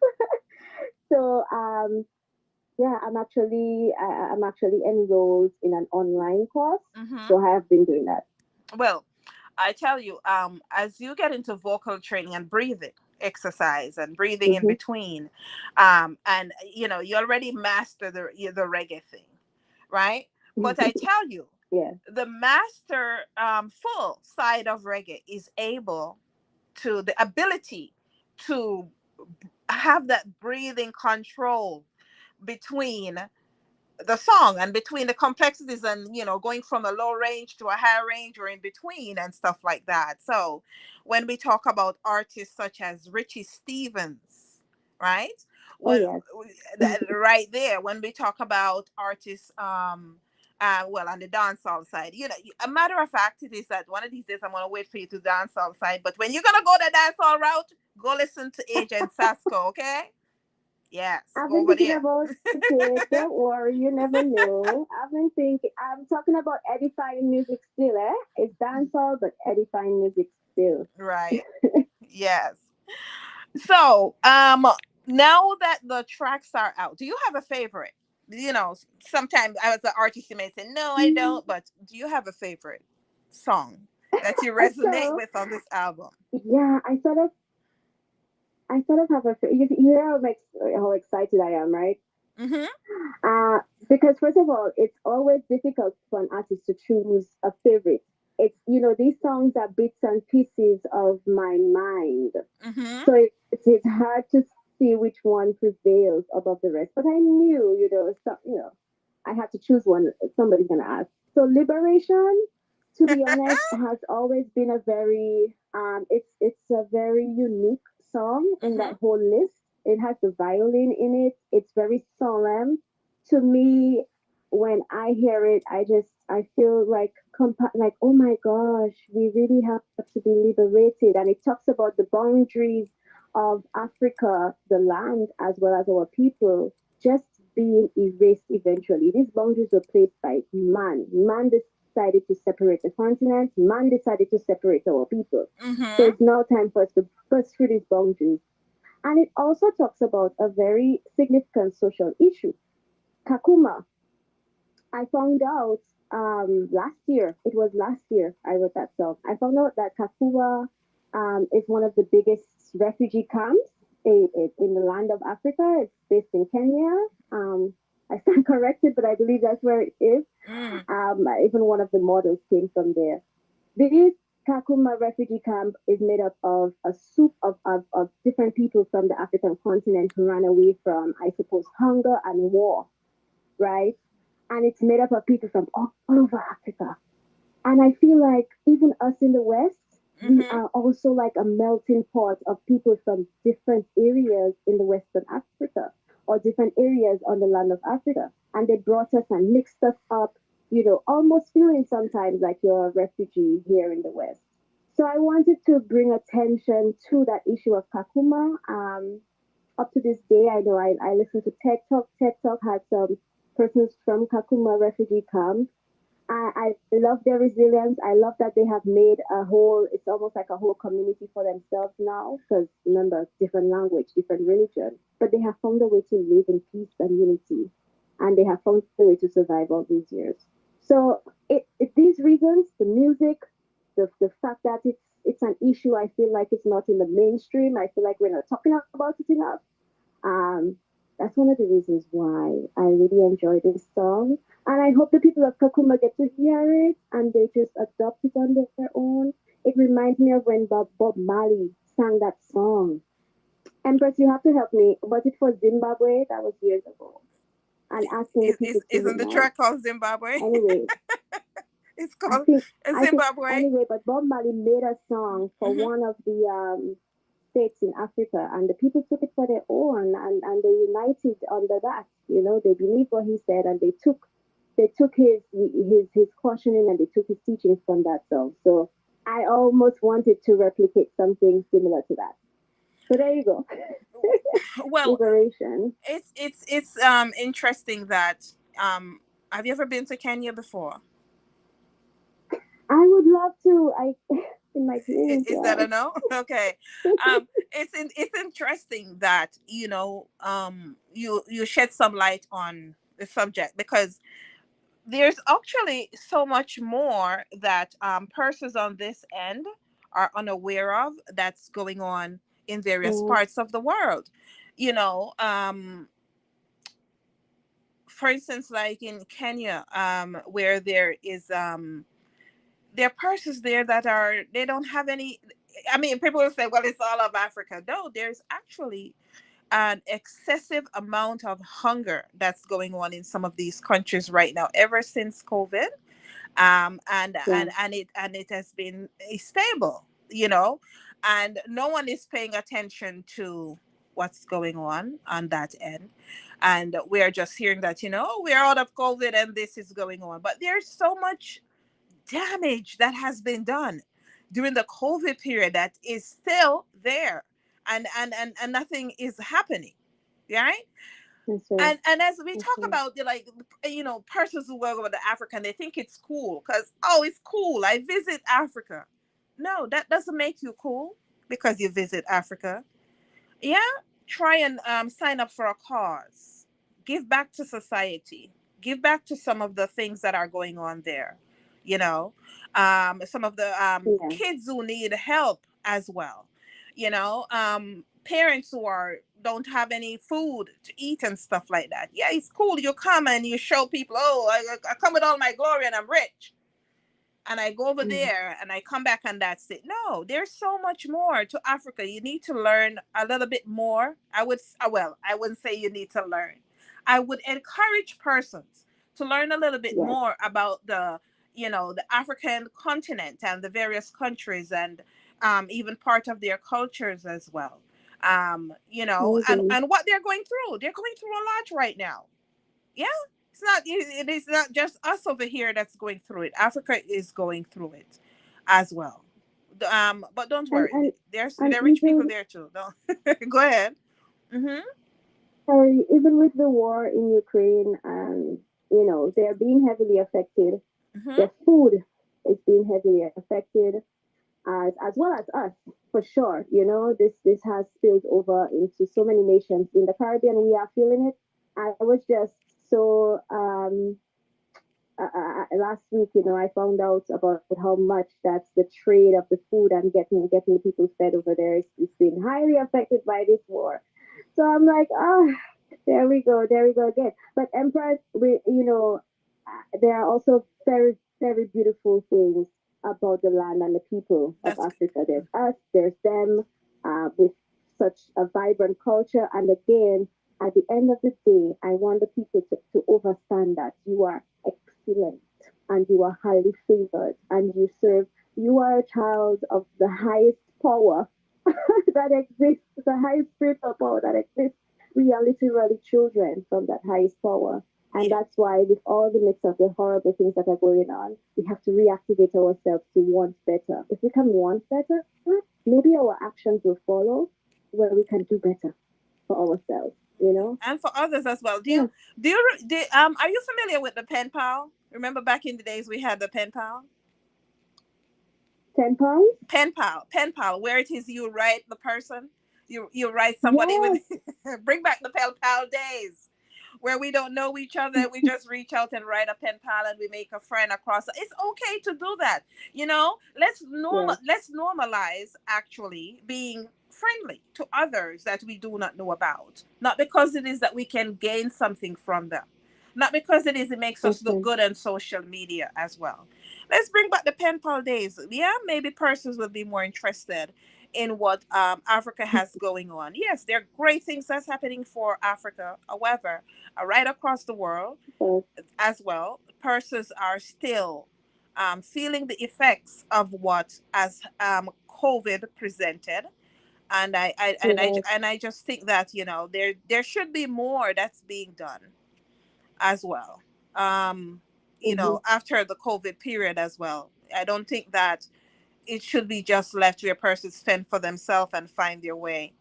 So yeah, I'm actually enrolled in an online course, Mm-hmm. so I have been doing that. Well, I tell you, as you get into vocal training and breathing exercise and breathing in Hmm. between, and you already master the reggae thing, right? But I tell you, Yeah. the master full side of reggae is able to the ability to have that breathing control between the song and between the complexities, and going from a low range to a high range or in between and stuff like that. So when we talk about artists such as Richie Stevens, right? Oh When yes. that right there, when we talk about artists, well, on the dancehall side, a matter of fact, it is that one of these days I'm gonna wait for you to dancehall side. But when you're gonna go the dancehall route, go listen to Agent Sasco, okay? Yes, I've go been over thinking there. about it. Don't worry, you never know. I've been thinking. I'm talking about edifying music still, eh? It's dancehall, but edifying music still. Right. Yes. So, now that the tracks are out, do you have a favorite? Sometimes as an artist, you may say, no, I don't, but do you have a favorite song that you resonate So with on this album? yeah, I sort of have a. You hear how excited I am, right? Mm-hmm. Uh, because first of all, it's always difficult for an artist to choose a favorite. It's these songs are bits and pieces of my mind, Mm-hmm. so it's hard to see which one prevails above the rest. But I knew, I had to choose one. Somebody's gonna ask. So Liberation, to be honest, has always been a very it's a very unique song in Mm-hmm. that whole list. It has the violin in it. It's very solemn. To me, when I hear it, I feel like like, oh my gosh, we really have to be liberated. And it talks about the boundaries of Africa, the land, as well as our people, just being erased eventually. These boundaries were placed by man. Man decided to separate the continent. Man decided to separate our people. So Mm-hmm. it's now time for us to burst through these boundaries. And it also talks about a very significant social issue. Kakuma. I found out last year, it was last year I wrote that song. I found out that Kakuma is one of the biggest refugee camps in the land of Africa. It's based in Kenya. I stand corrected, but I believe that's where it is. Mm. Even one of the models came from there. This Kakuma refugee camp is made up of a soup of different people from the African continent who ran away from, I suppose, hunger and war, right? And it's made up of people from all over Africa. And I feel like even us in the West, we Mm-hmm. are also like a melting pot of people from different areas in the Western Africa or different areas on the land of Africa. And they brought us and mixed us up almost feeling sometimes like you're a refugee here in the West. So I wanted to bring attention to that issue of Kakuma. Up to this day, I know I listen to TED Talk. TED Talk had some persons from Kakuma refugee camp. I love their resilience. I love that they have made it's almost like a whole community for themselves now. Because remember, different language, different religion, but they have found a way to live in peace and unity. And they have found a way to survive all these years. So these reasons, the music, the fact that it's an issue, I feel like it's not in the mainstream. I feel like we're not talking about it enough. Um, that's one of the reasons why I really enjoy this song. And I hope the people of Kakuma get to hear it and they just adopt it on their own. It reminds me of when Bob Marley sang that song. Empress, you have to help me. Was it for Zimbabwe? That was years ago. And asking the people to Isn't the unite. track called Zimbabwe? Anyway, It's I called think I think Zimbabwe. anyway, but Bob Marley made a song for Hmm. one of the states in Africa, and the people took it for their own, and they united under that. They believed what he said, and they took his cautioning and they took his teachings from that song. So I almost wanted to replicate something similar to that. So there you go, Well, liberation. it's interesting that have you ever been to Kenya before? I would love to. I in my dreams, Is that yes. a no? Okay. It's interesting that you shed some light on the subject because there's actually so much more that persons on this end are unaware of that's going on in various Mm, parts of the world. You know, for instance, like in Kenya, where there are persons there that they don't have any. I mean, people will say, well, it's all of Africa. No, there's actually an excessive amount of hunger that's going on in some of these countries right now ever since COVID. And yeah. it has been stable, you know, and no one is paying attention to what's going on that end. And we're just hearing that, we're out of COVID and this is going on, but there's so much damage that has been done during the COVID period that is still there, and nothing is happening, right? Yes, sir. And as we Yes, talk sir. about the, like, persons who go over to Africa and they think it's cool because, oh, it's cool, I visit Africa. No, that doesn't make you cool because you visit Africa. Yeah, try and sign up for a cause, give back to society, give back to some of the things that are going on there, you know some of the Yeah. kids who need help as well, parents who are don't have any food to eat and stuff like that. Yeah, it's cool, you come and you show people, oh, I come with all my glory and I'm rich, and I go over Mm, there and I come back and that's it. No, there's so much more to Africa. You need to learn a little bit more. Well, I wouldn't say you need to learn. I would encourage persons to learn a little bit yes. more about the African continent and the various countries and even part of their cultures as well. I agree. And what they're going through. They're going through a lot right now. Yeah, it is not just us over here that's going through it. Africa is going through it as well. But don't And worry, and and there are rich people even there too. Don't go ahead. Mm-hmm. sorry, even with the war in Ukraine, they're being heavily affected. Mm-hmm. Their food is being heavily affected, as well as us, for sure. This has spilled over into so many nations in the Caribbean. We are feeling it. I was just so last week, I found out about how much that's the trade of the food and getting the people fed over there is being highly affected by this war. So I'm like, there we go again. But Empress, there are also very, very beautiful things about the land and the people of That's good. Africa. There's us, there's them, with such a vibrant culture. And again, at the end of the day, I want the people to understand that you are excellent and you are highly favored and you are a child of the highest power that exists, the highest spiritual power that exists. We are literally children from that highest power. And that's why, with all the mix of the horrible things that are going on, we have to reactivate ourselves to want better. If we can want better, maybe our actions will follow where we can do better for ourselves, you know? And for others as well. Yeah. Are you familiar with the pen pal? Remember back in the days we had the pen pal? 10 pounds? Pen pal, where it is you write the person, you write somebody with Yes. bring back the pen pal days where we don't know each other, we just reach out and write a pen pal and we make a friend across. It's okay to do that. Yes. Let's normalize actually being friendly to others that we do not know about. Not because it is that we can gain something from them. Not because it makes us look Okay. good on social media as well. Let's bring back the pen pal days. Yeah, maybe persons will be more interested in what Africa has going on. Yes, there are great things that's happening for Africa. However, right across the world Yes. as well, persons are still feeling the effects of what as COVID presented. And Yes. I just think that there should be more that's being done as well. Um, Mm-hmm. after the COVID period as well. I don't think that it should be just left where persons fend for themselves and find their way.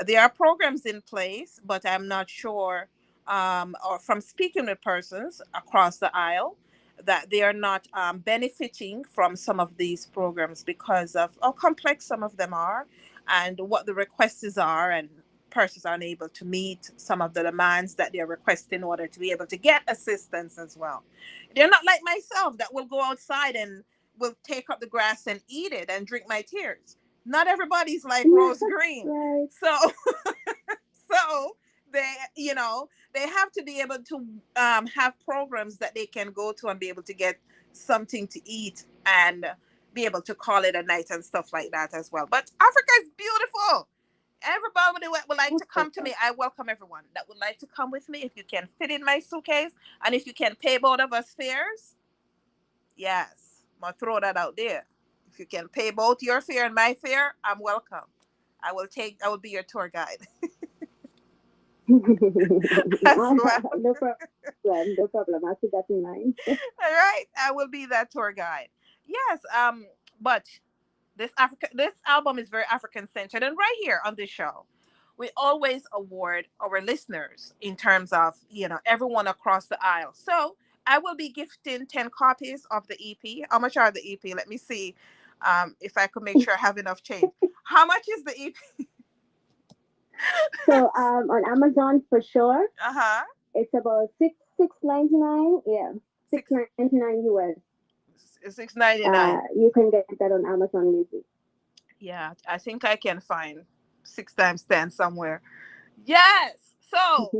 There are programs in place, but I'm not sure, or from speaking with persons across the aisle, that they are not benefiting from some of these programs because of how complex some of them are and what the requests are, and persons are unable to meet some of the demands that they're requesting in order to be able to get assistance as well. They're not like myself that will go outside and will take up the grass and eat it and drink my tears. Not everybody's like Rose Green. Right. So so they have to be able to have programs that they can go to and be able to get something to eat and be able to call it a night and stuff like that as well. But Africa is beautiful. Everybody that would like to come to me, I welcome everyone that would like to come with me. If you can fit in my suitcase and if you can pay both of us fares, yes, I'm gonna throw that out there. If you can pay both your fare and my fare, I'm welcome. I will be your tour guide as well. No problem. No problem. I'll keep that in mind. All right, I will be that tour guide. Yes, but this album is very African centered, and right here on this show, we always award our listeners in terms of everyone across the aisle. So I will be gifting 10 copies of the EP. How much are the EP? Let me see, if I could make sure I have enough change. How much is the EP? So on Amazon for sure, Uh-huh. it's about six 6.99. Yeah, Six 6.99 US. 6.99. You can get that on Amazon Music. Yeah, I think I can find 6 times 10 somewhere. Yes. So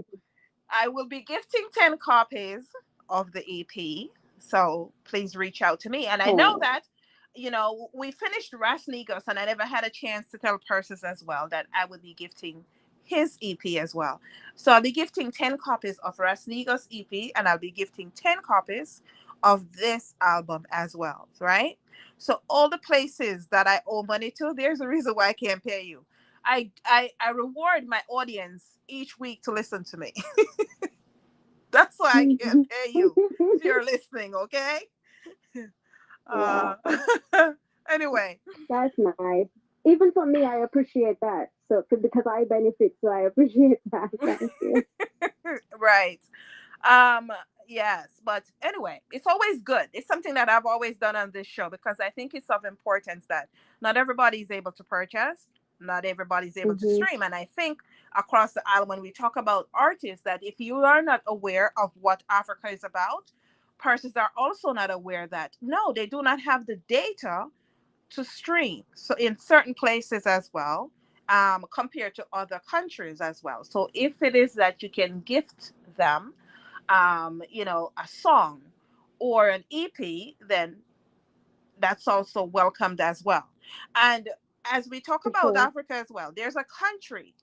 I will be gifting 10 copies of the EP. So please reach out to me. And I know Oh, that, we finished Ras Negos, and I never had a chance to tell Persis as well that I would be gifting his EP as well. So I'll be gifting 10 copies of Ras Negos EP, and I'll be gifting 10 copies of this album as well, right? So all the places that I owe money to, there's a reason why I can't pay you. I reward my audience each week to listen to me. That's why I can't pay you if you're listening, okay? wow, Uh, anyway, that's nice. Even for me, I appreciate that. So because I benefit, so I appreciate that. Thank you. right. Um, yes, but anyway, it's always good. It's something that I've always done on this show because I think it's of importance that not everybody is able to purchase, not everybody's able to Mm-hmm. stream. And I think across the island, when we talk about artists, that if you are not aware of what Africa is about, persons are also not aware that no, they do not have the data to stream. So in certain places as well, compared to other countries as well. So if it is that you can gift them, a song or an EP, then that's also welcomed as well. And as we talk For about sure. Africa as well, there's a country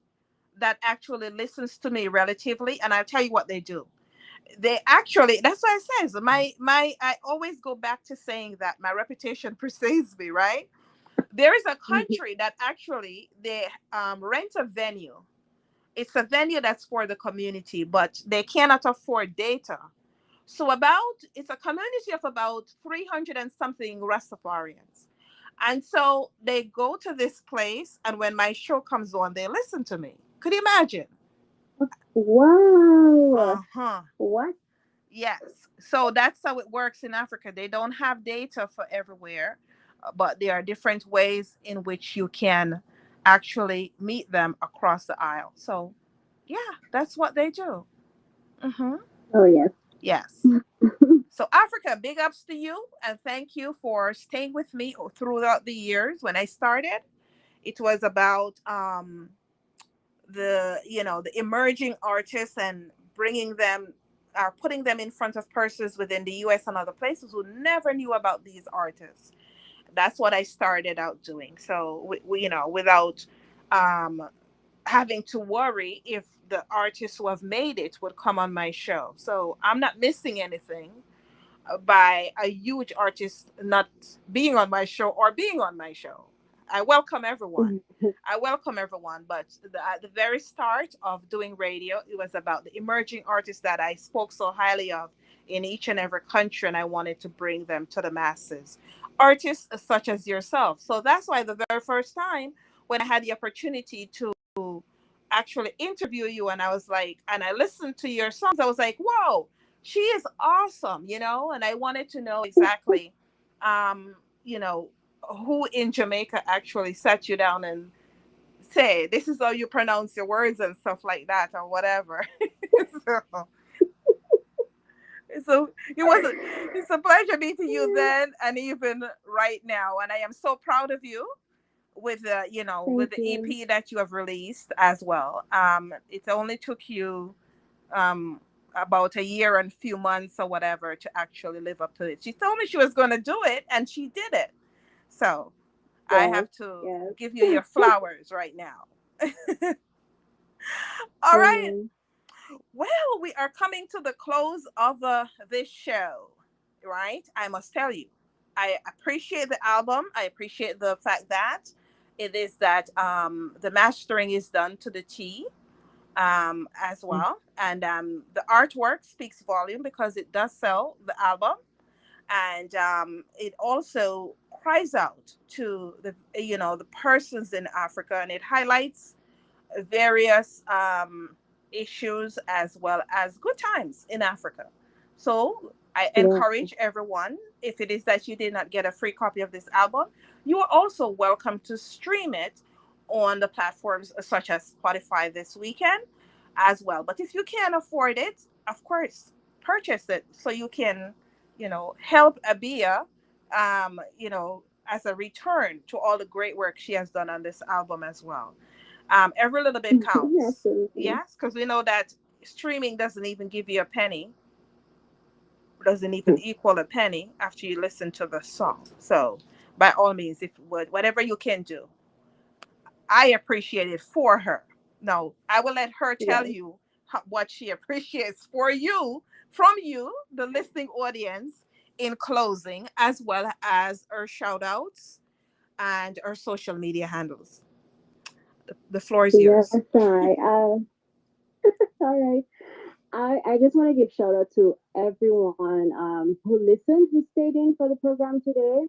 that actually listens to me relatively, and I'll tell you what they do. They actually, that's why I says my I always go back to saying that my reputation precedes me, right? There is a country that actually they rent a venue It's a venue that's for the community, but they cannot afford data. So it's a community of about 300 and something Rastafarians. And so they go to this place, and when my show comes on, they listen to me. Could you imagine? Wow. Uh-huh. What? Yes. So that's how it works in Africa. They don't have data for everywhere, but there are different ways in which you can actually meet them across the aisle. So, yeah, that's what they do. Mm-hmm. Oh, yes. Yes. So, Africa, big ups to you, and thank you for staying with me throughout the years. When I started, it was about the emerging artists and bringing them putting them in front of persons within the US and other places who never knew about these artists. That's what I started out doing. So without um, having to worry if the artists who have made it would come on my show. So I'm not missing anything by a huge artist not being on my show or being on my show. I welcome everyone. I welcome everyone. But at the very start of doing radio, it was about the emerging artists that I spoke so highly of in each and every country, and I wanted to bring them to the masses. Artists such as yourself. So that's why the very first time when I had the opportunity to actually interview you, and I listened to your songs, I was like, whoa, she is awesome, and I wanted to know exactly, um, you know, who in Jamaica actually sat you down and say, this is how you pronounce your words and stuff like that or whatever. so, so it's a pleasure meeting you then and even right now. And I am so proud of you with with Thank the you. EP that you have released as well. It only took you um about a year and few months or whatever to actually live up to it. She told me she was going to do it and she did it. So I Yes. have to Yes. give you your flowers right now. All right. Amen. Well, we are coming to the close of this show, right? I must tell you, I appreciate the album. I appreciate the fact that it is that the mastering is done to the T as well. And the artwork speaks volume because it does sell the album. And it also cries out to the persons in Africa, and it highlights various issues as well as good times in Africa. So I Yeah. encourage everyone, if it is that you did not get a free copy of this album, you are also welcome to stream it on the platforms such as Spotify this weekend as well. But if you can't afford it, of course, purchase it so you can, help Abia, as a return to all the great work she has done on this album as well. Every little bit counts. Absolutely. Yes, because we know that streaming doesn't even give you a penny, doesn't even equal a penny after you listen to the song. So, by all means, if whatever you can do, I appreciate it for her. No, I will let her tell Yes. you what she appreciates for you, from you, the listening audience, in closing, as well as her shout outs and her social media handles. The floor is Yes. yours. All right. I just want to give shout out to everyone who listened, who stayed in for the program today.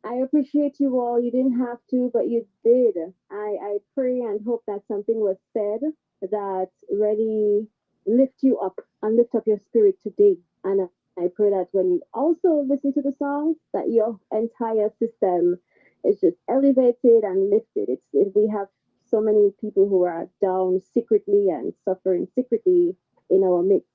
I appreciate you all. You didn't have to, but you did. I pray and hope that something was said that really lift you up and lift up your spirit today. And I pray that when you also listen to the songs, that your entire system is just elevated and lifted. We have so many people who are down secretly and suffering secretly in our midst.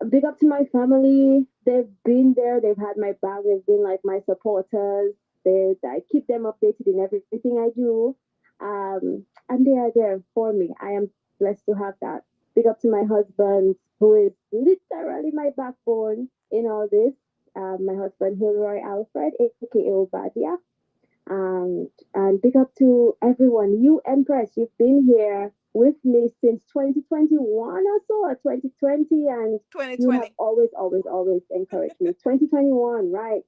Big up to my family. They've been there. They've had my back. They've been like my supporters. I keep them updated in everything I do. And they are there for me. I am blessed to have that. Big up to my husband, who is literally my backbone in all this. My husband, Hilroy Alfred, aka Obadia. And big up to everyone. You, Empress, you've been here with me since 2021 or so, or 2020, and you have 2020. always, always, always encouraged me. 2021, right?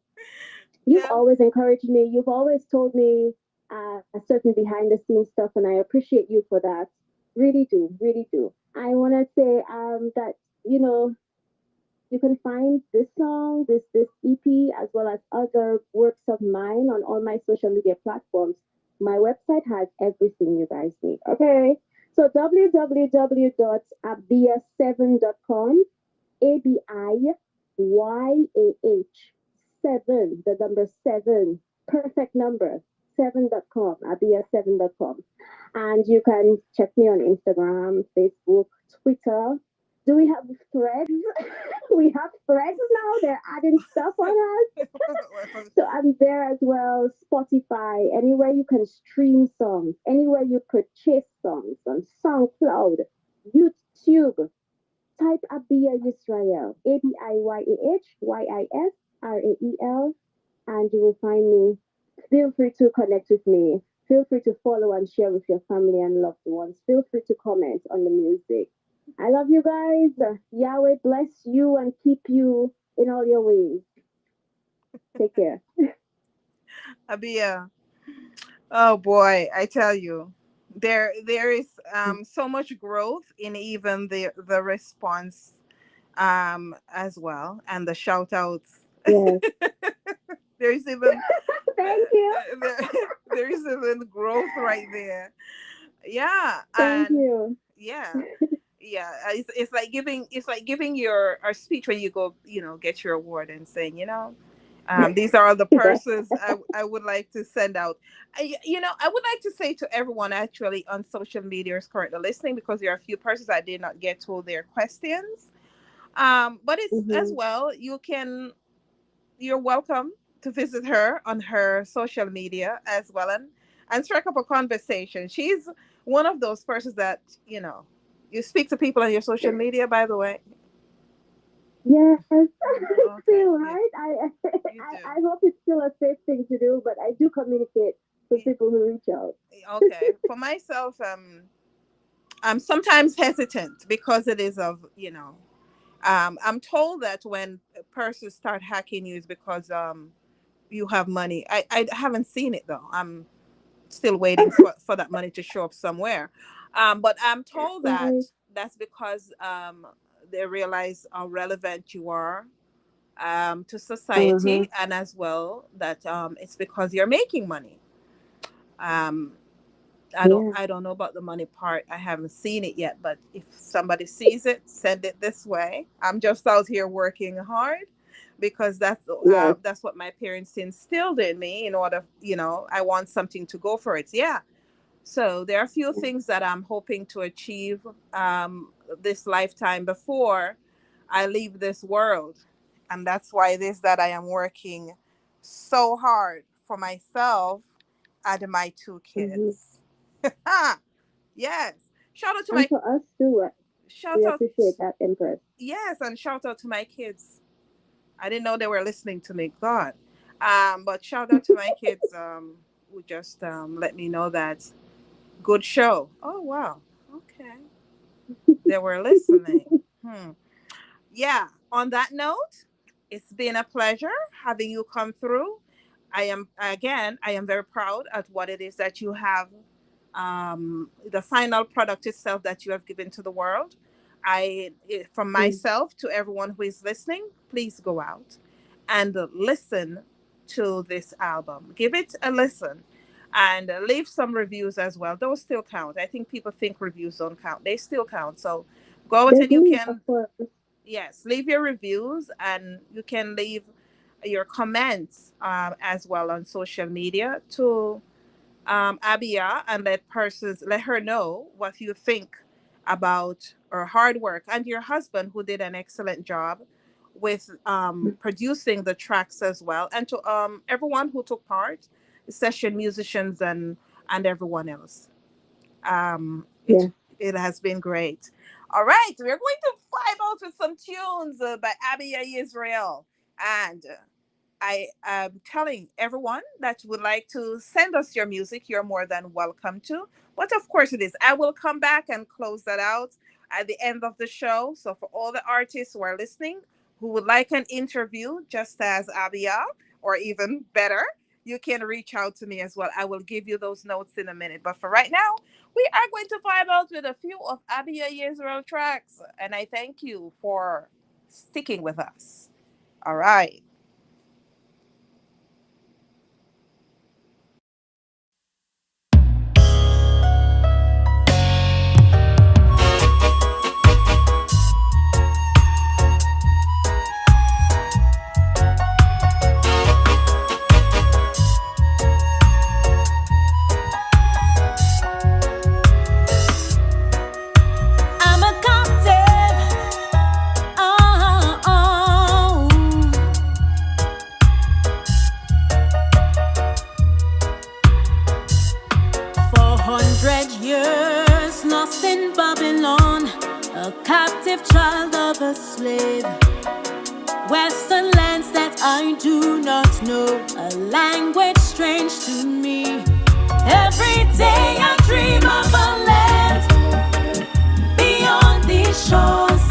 You've Yeah. always encouraged me. You've always told me a certain behind the scenes stuff, and I appreciate you for that. Really do, really do. I want to say that you know you can find this song, this EP, as well as other works of mine on all my social media platforms. My website has everything you guys need. Okay, so www.abiyah7.com, ABIYAH 7, the number 7, perfect number, 7.com, abiyah7.com. And you can check me on Instagram, Facebook, Twitter. Do we have threads? We have threads now. They're adding stuff on us. So I'm there as well. Spotify, anywhere you can stream songs, anywhere you purchase songs on SoundCloud, YouTube. Type Abiyah Yisrael, ABIYAHYISRAEL, and you will find me. Feel free to connect with me. Feel free to follow and share with your family and loved ones. Feel free to comment on the music. I love you guys. Yahweh bless you and keep you in all your ways. Take care. Abia. Oh boy, I tell you, there is so much growth in even the response as well, and the shout outs. Yes. There's even Thank you. there, there's even growth right there. Yeah, Thank and you. yeah, yeah. It's like giving your a speech when you go, get your award and saying, these are the Yeah. persons I would like to send out. I would like to say to everyone actually on social media is currently listening, because there are a few persons I did not get to their questions. But it's as Mm-hmm. well, you're welcome to visit her on her social media as well, and strike up a conversation. She's one of those persons that, you speak to people on your social media, by the way. Yes, Okay, still, you, right? you do. I hope it's still a safe thing to do, but I do communicate with people who reach out. Okay. For myself, I'm sometimes hesitant because it is of, I'm told that when persons start hacking you is because you have money. I haven't seen it though. I'm still waiting for that money to show up somewhere. But I'm told that Right. that's because they realize how relevant you are to Uh-huh. society, and as well that it's because you're making money. Um, Yeah. I don't know about the money part. I haven't seen it yet, but if somebody sees it, send it this way. I'm just out here working hard because Yes. that's what my parents instilled in me. In order, I want something to go for it. Yeah. So there are a few things that I'm hoping to achieve this lifetime before I leave this world, and that's why it is that I am working so hard for myself and my two Mm-hmm. kids. Yes. Shout out to And my for us too, shout we out appreciate that, Empress. yes, and shout out to my kids. I didn't know they were listening to me. God. But shout out to my kids who just let me know that good show. Oh wow. Okay. They were listening. Hmm. Yeah. On that note, it's been a pleasure having you come through. I am very proud at what it is that you have, the final product itself that you have given to the world. From Mm. myself to everyone who is listening, please go out and listen to this album. Give it a listen and leave some reviews as well. Those still count. I think people think reviews don't count. They still count. So go out They and you do, of can, course. yes, leave your reviews, and you can leave your comments as well on social media to Abia, and let her know what you think about her hard work, and your husband who did an excellent job with producing the tracks as well, and to everyone who took part, session musicians and everyone else. It Yeah. it has been great. All right, we're going to vibe out with some tunes by Abia Israel, and I am telling everyone that would like to send us your music, you're more than welcome to. But of course, it is. I will come back and close that out at the end of the show. So, for all the artists who are listening who would like an interview, just as Abia, or even better, you can reach out to me as well. I will give you those notes in a minute. But for right now, we are going to find out with a few of Abia Israel tracks. And I thank you for sticking with us. All right. I'm a captive. Oh, oh. 400 years lost in Babylon, a captive child of a slave. Western lands that I do not know, a language strange to me. Every day I dream of a land beyond these shores,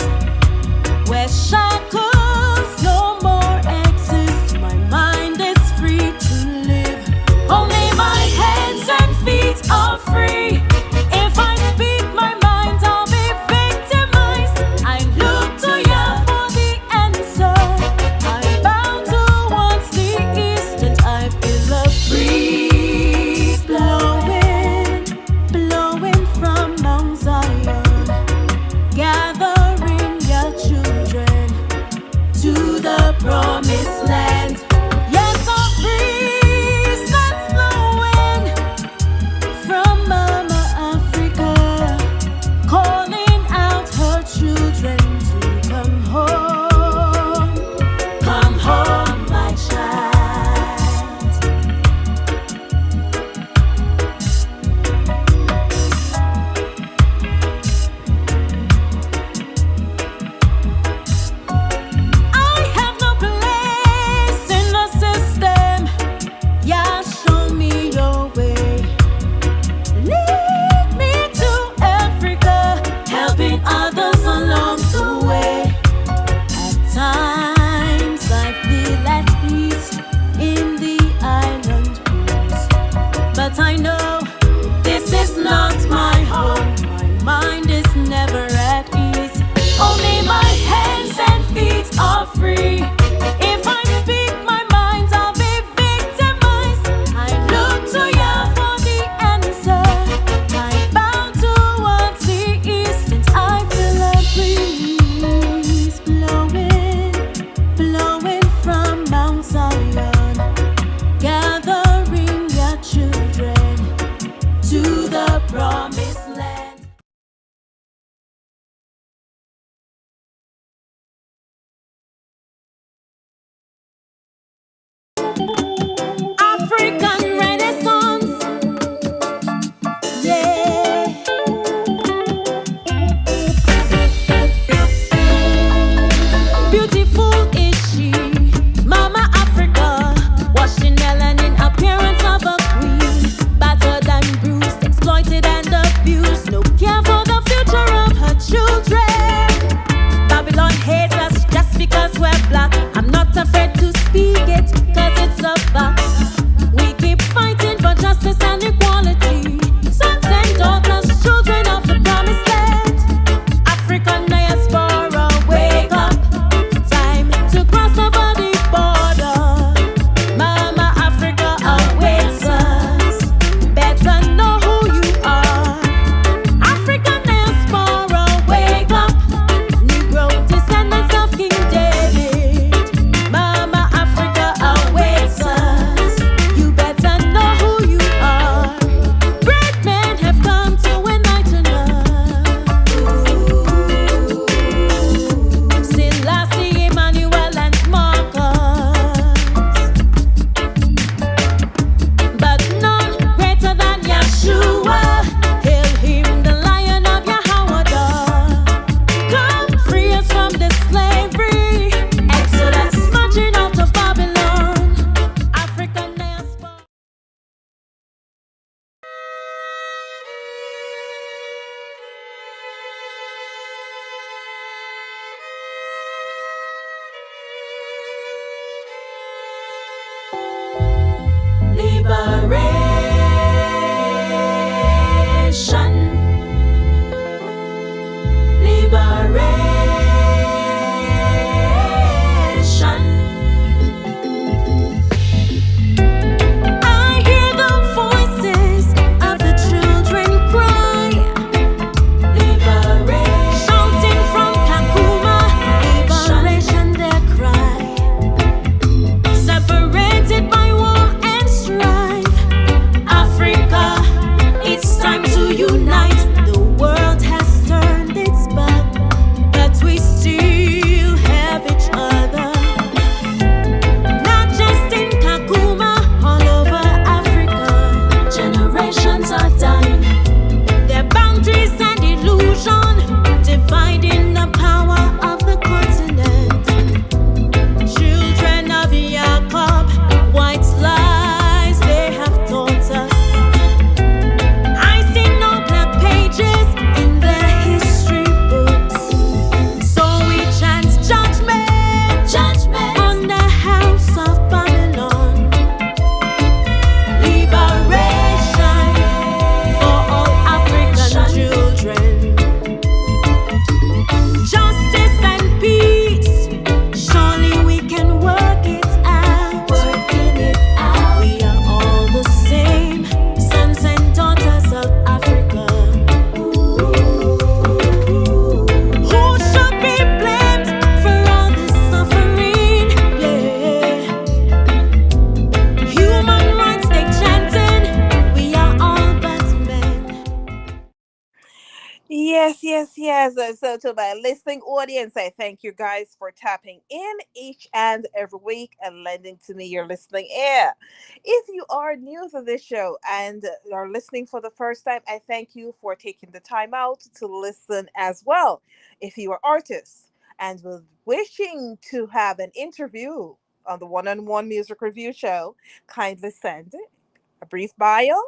where shackles no more exist. My mind is free to live. Only my hands and feet are free. If I speak my mind, I'll be victimized. I look to you for the answer. I bow towards the east and I feel a breeze blowing, blowing from Mount Zion, gathering your children to the promised land. Yes, a breeze that's blowing from Mama Africa, calling out her children to come home. Come home, my child. I have no place in the system. Yeah, show me your way. Lead me to Africa, helping others along the way. At times I feel at peace in the island breeze, but I know this is not my home. My mind is never at ease. Only my hands and feet are free. If I speak my mind, I'll be victimized. I look to you for the answer. I bow towards the east and I feel a breeze blowing, blowing from Mount Zion, gathering your children to the promised land. African Renaissance, yeah. Beautiful is she, Mama Africa, washing melanin, appearance of a queen, battered and bruised, exploited and abused, no care for the future of her children. Babylon hates us just because we're black. I'm not afraid to speak it, cause it's a fact. We keep fighting for justice and equality. Sons and daughters, children of the promised land. African diaspora, wake up. Time to cross over the border. Mama Africa awaits us. Better know who you are. African diaspora, wake up. Yes, yes, yes. So, to my listening audience, I thank you guys for tapping in each and every week and lending to me your listening ear. If you are new to this show and are listening for the first time, I thank you for taking the time out to listen as well. If you are artists and wishing to have an interview on the One on One Music Review Show, kindly send a brief bio,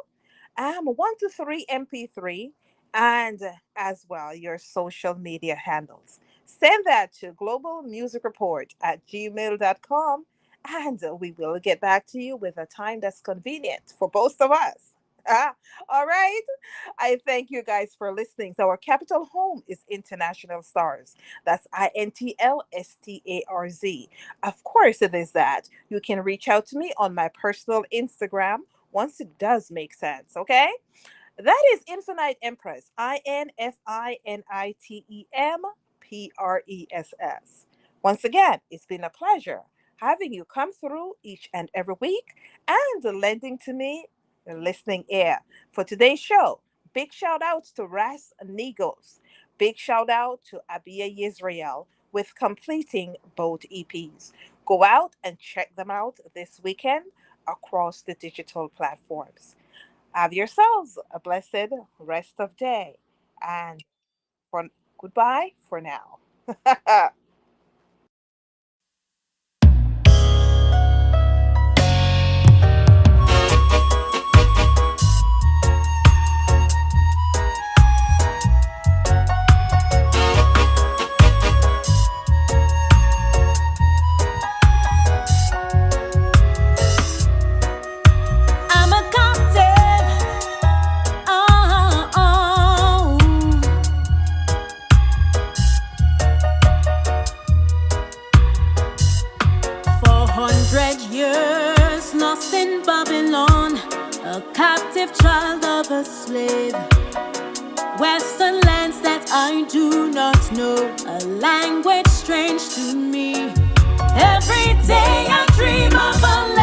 1 to 3 MP3, and as well your social media handles. Send that to globalmusicreport@gmail.com and we will get back to you with a time that's convenient for both of us. All right. I thank you guys for listening. So, our capital home is International Stars. That's INTLSTARZ. Of course, it is that. You can reach out to me on my personal Instagram once it does make sense. Okay. That is Infinite Empress, INFINITEMPRESS. Once again, it's been a pleasure having you come through each and every week and lending to me your listening ear. For today's show, big shout outs to Ras Negos. Big shout out to Abia Yisrael with completing both EPs. Go out and check them out this weekend across the digital platforms. Have yourselves a blessed rest of day. And for goodbye for now. I'm a captive. Oh, oh. 400 years lost in Babylon, a captive child of a slave. Western lands that I do not know, a language strange to me. Every day I dream of a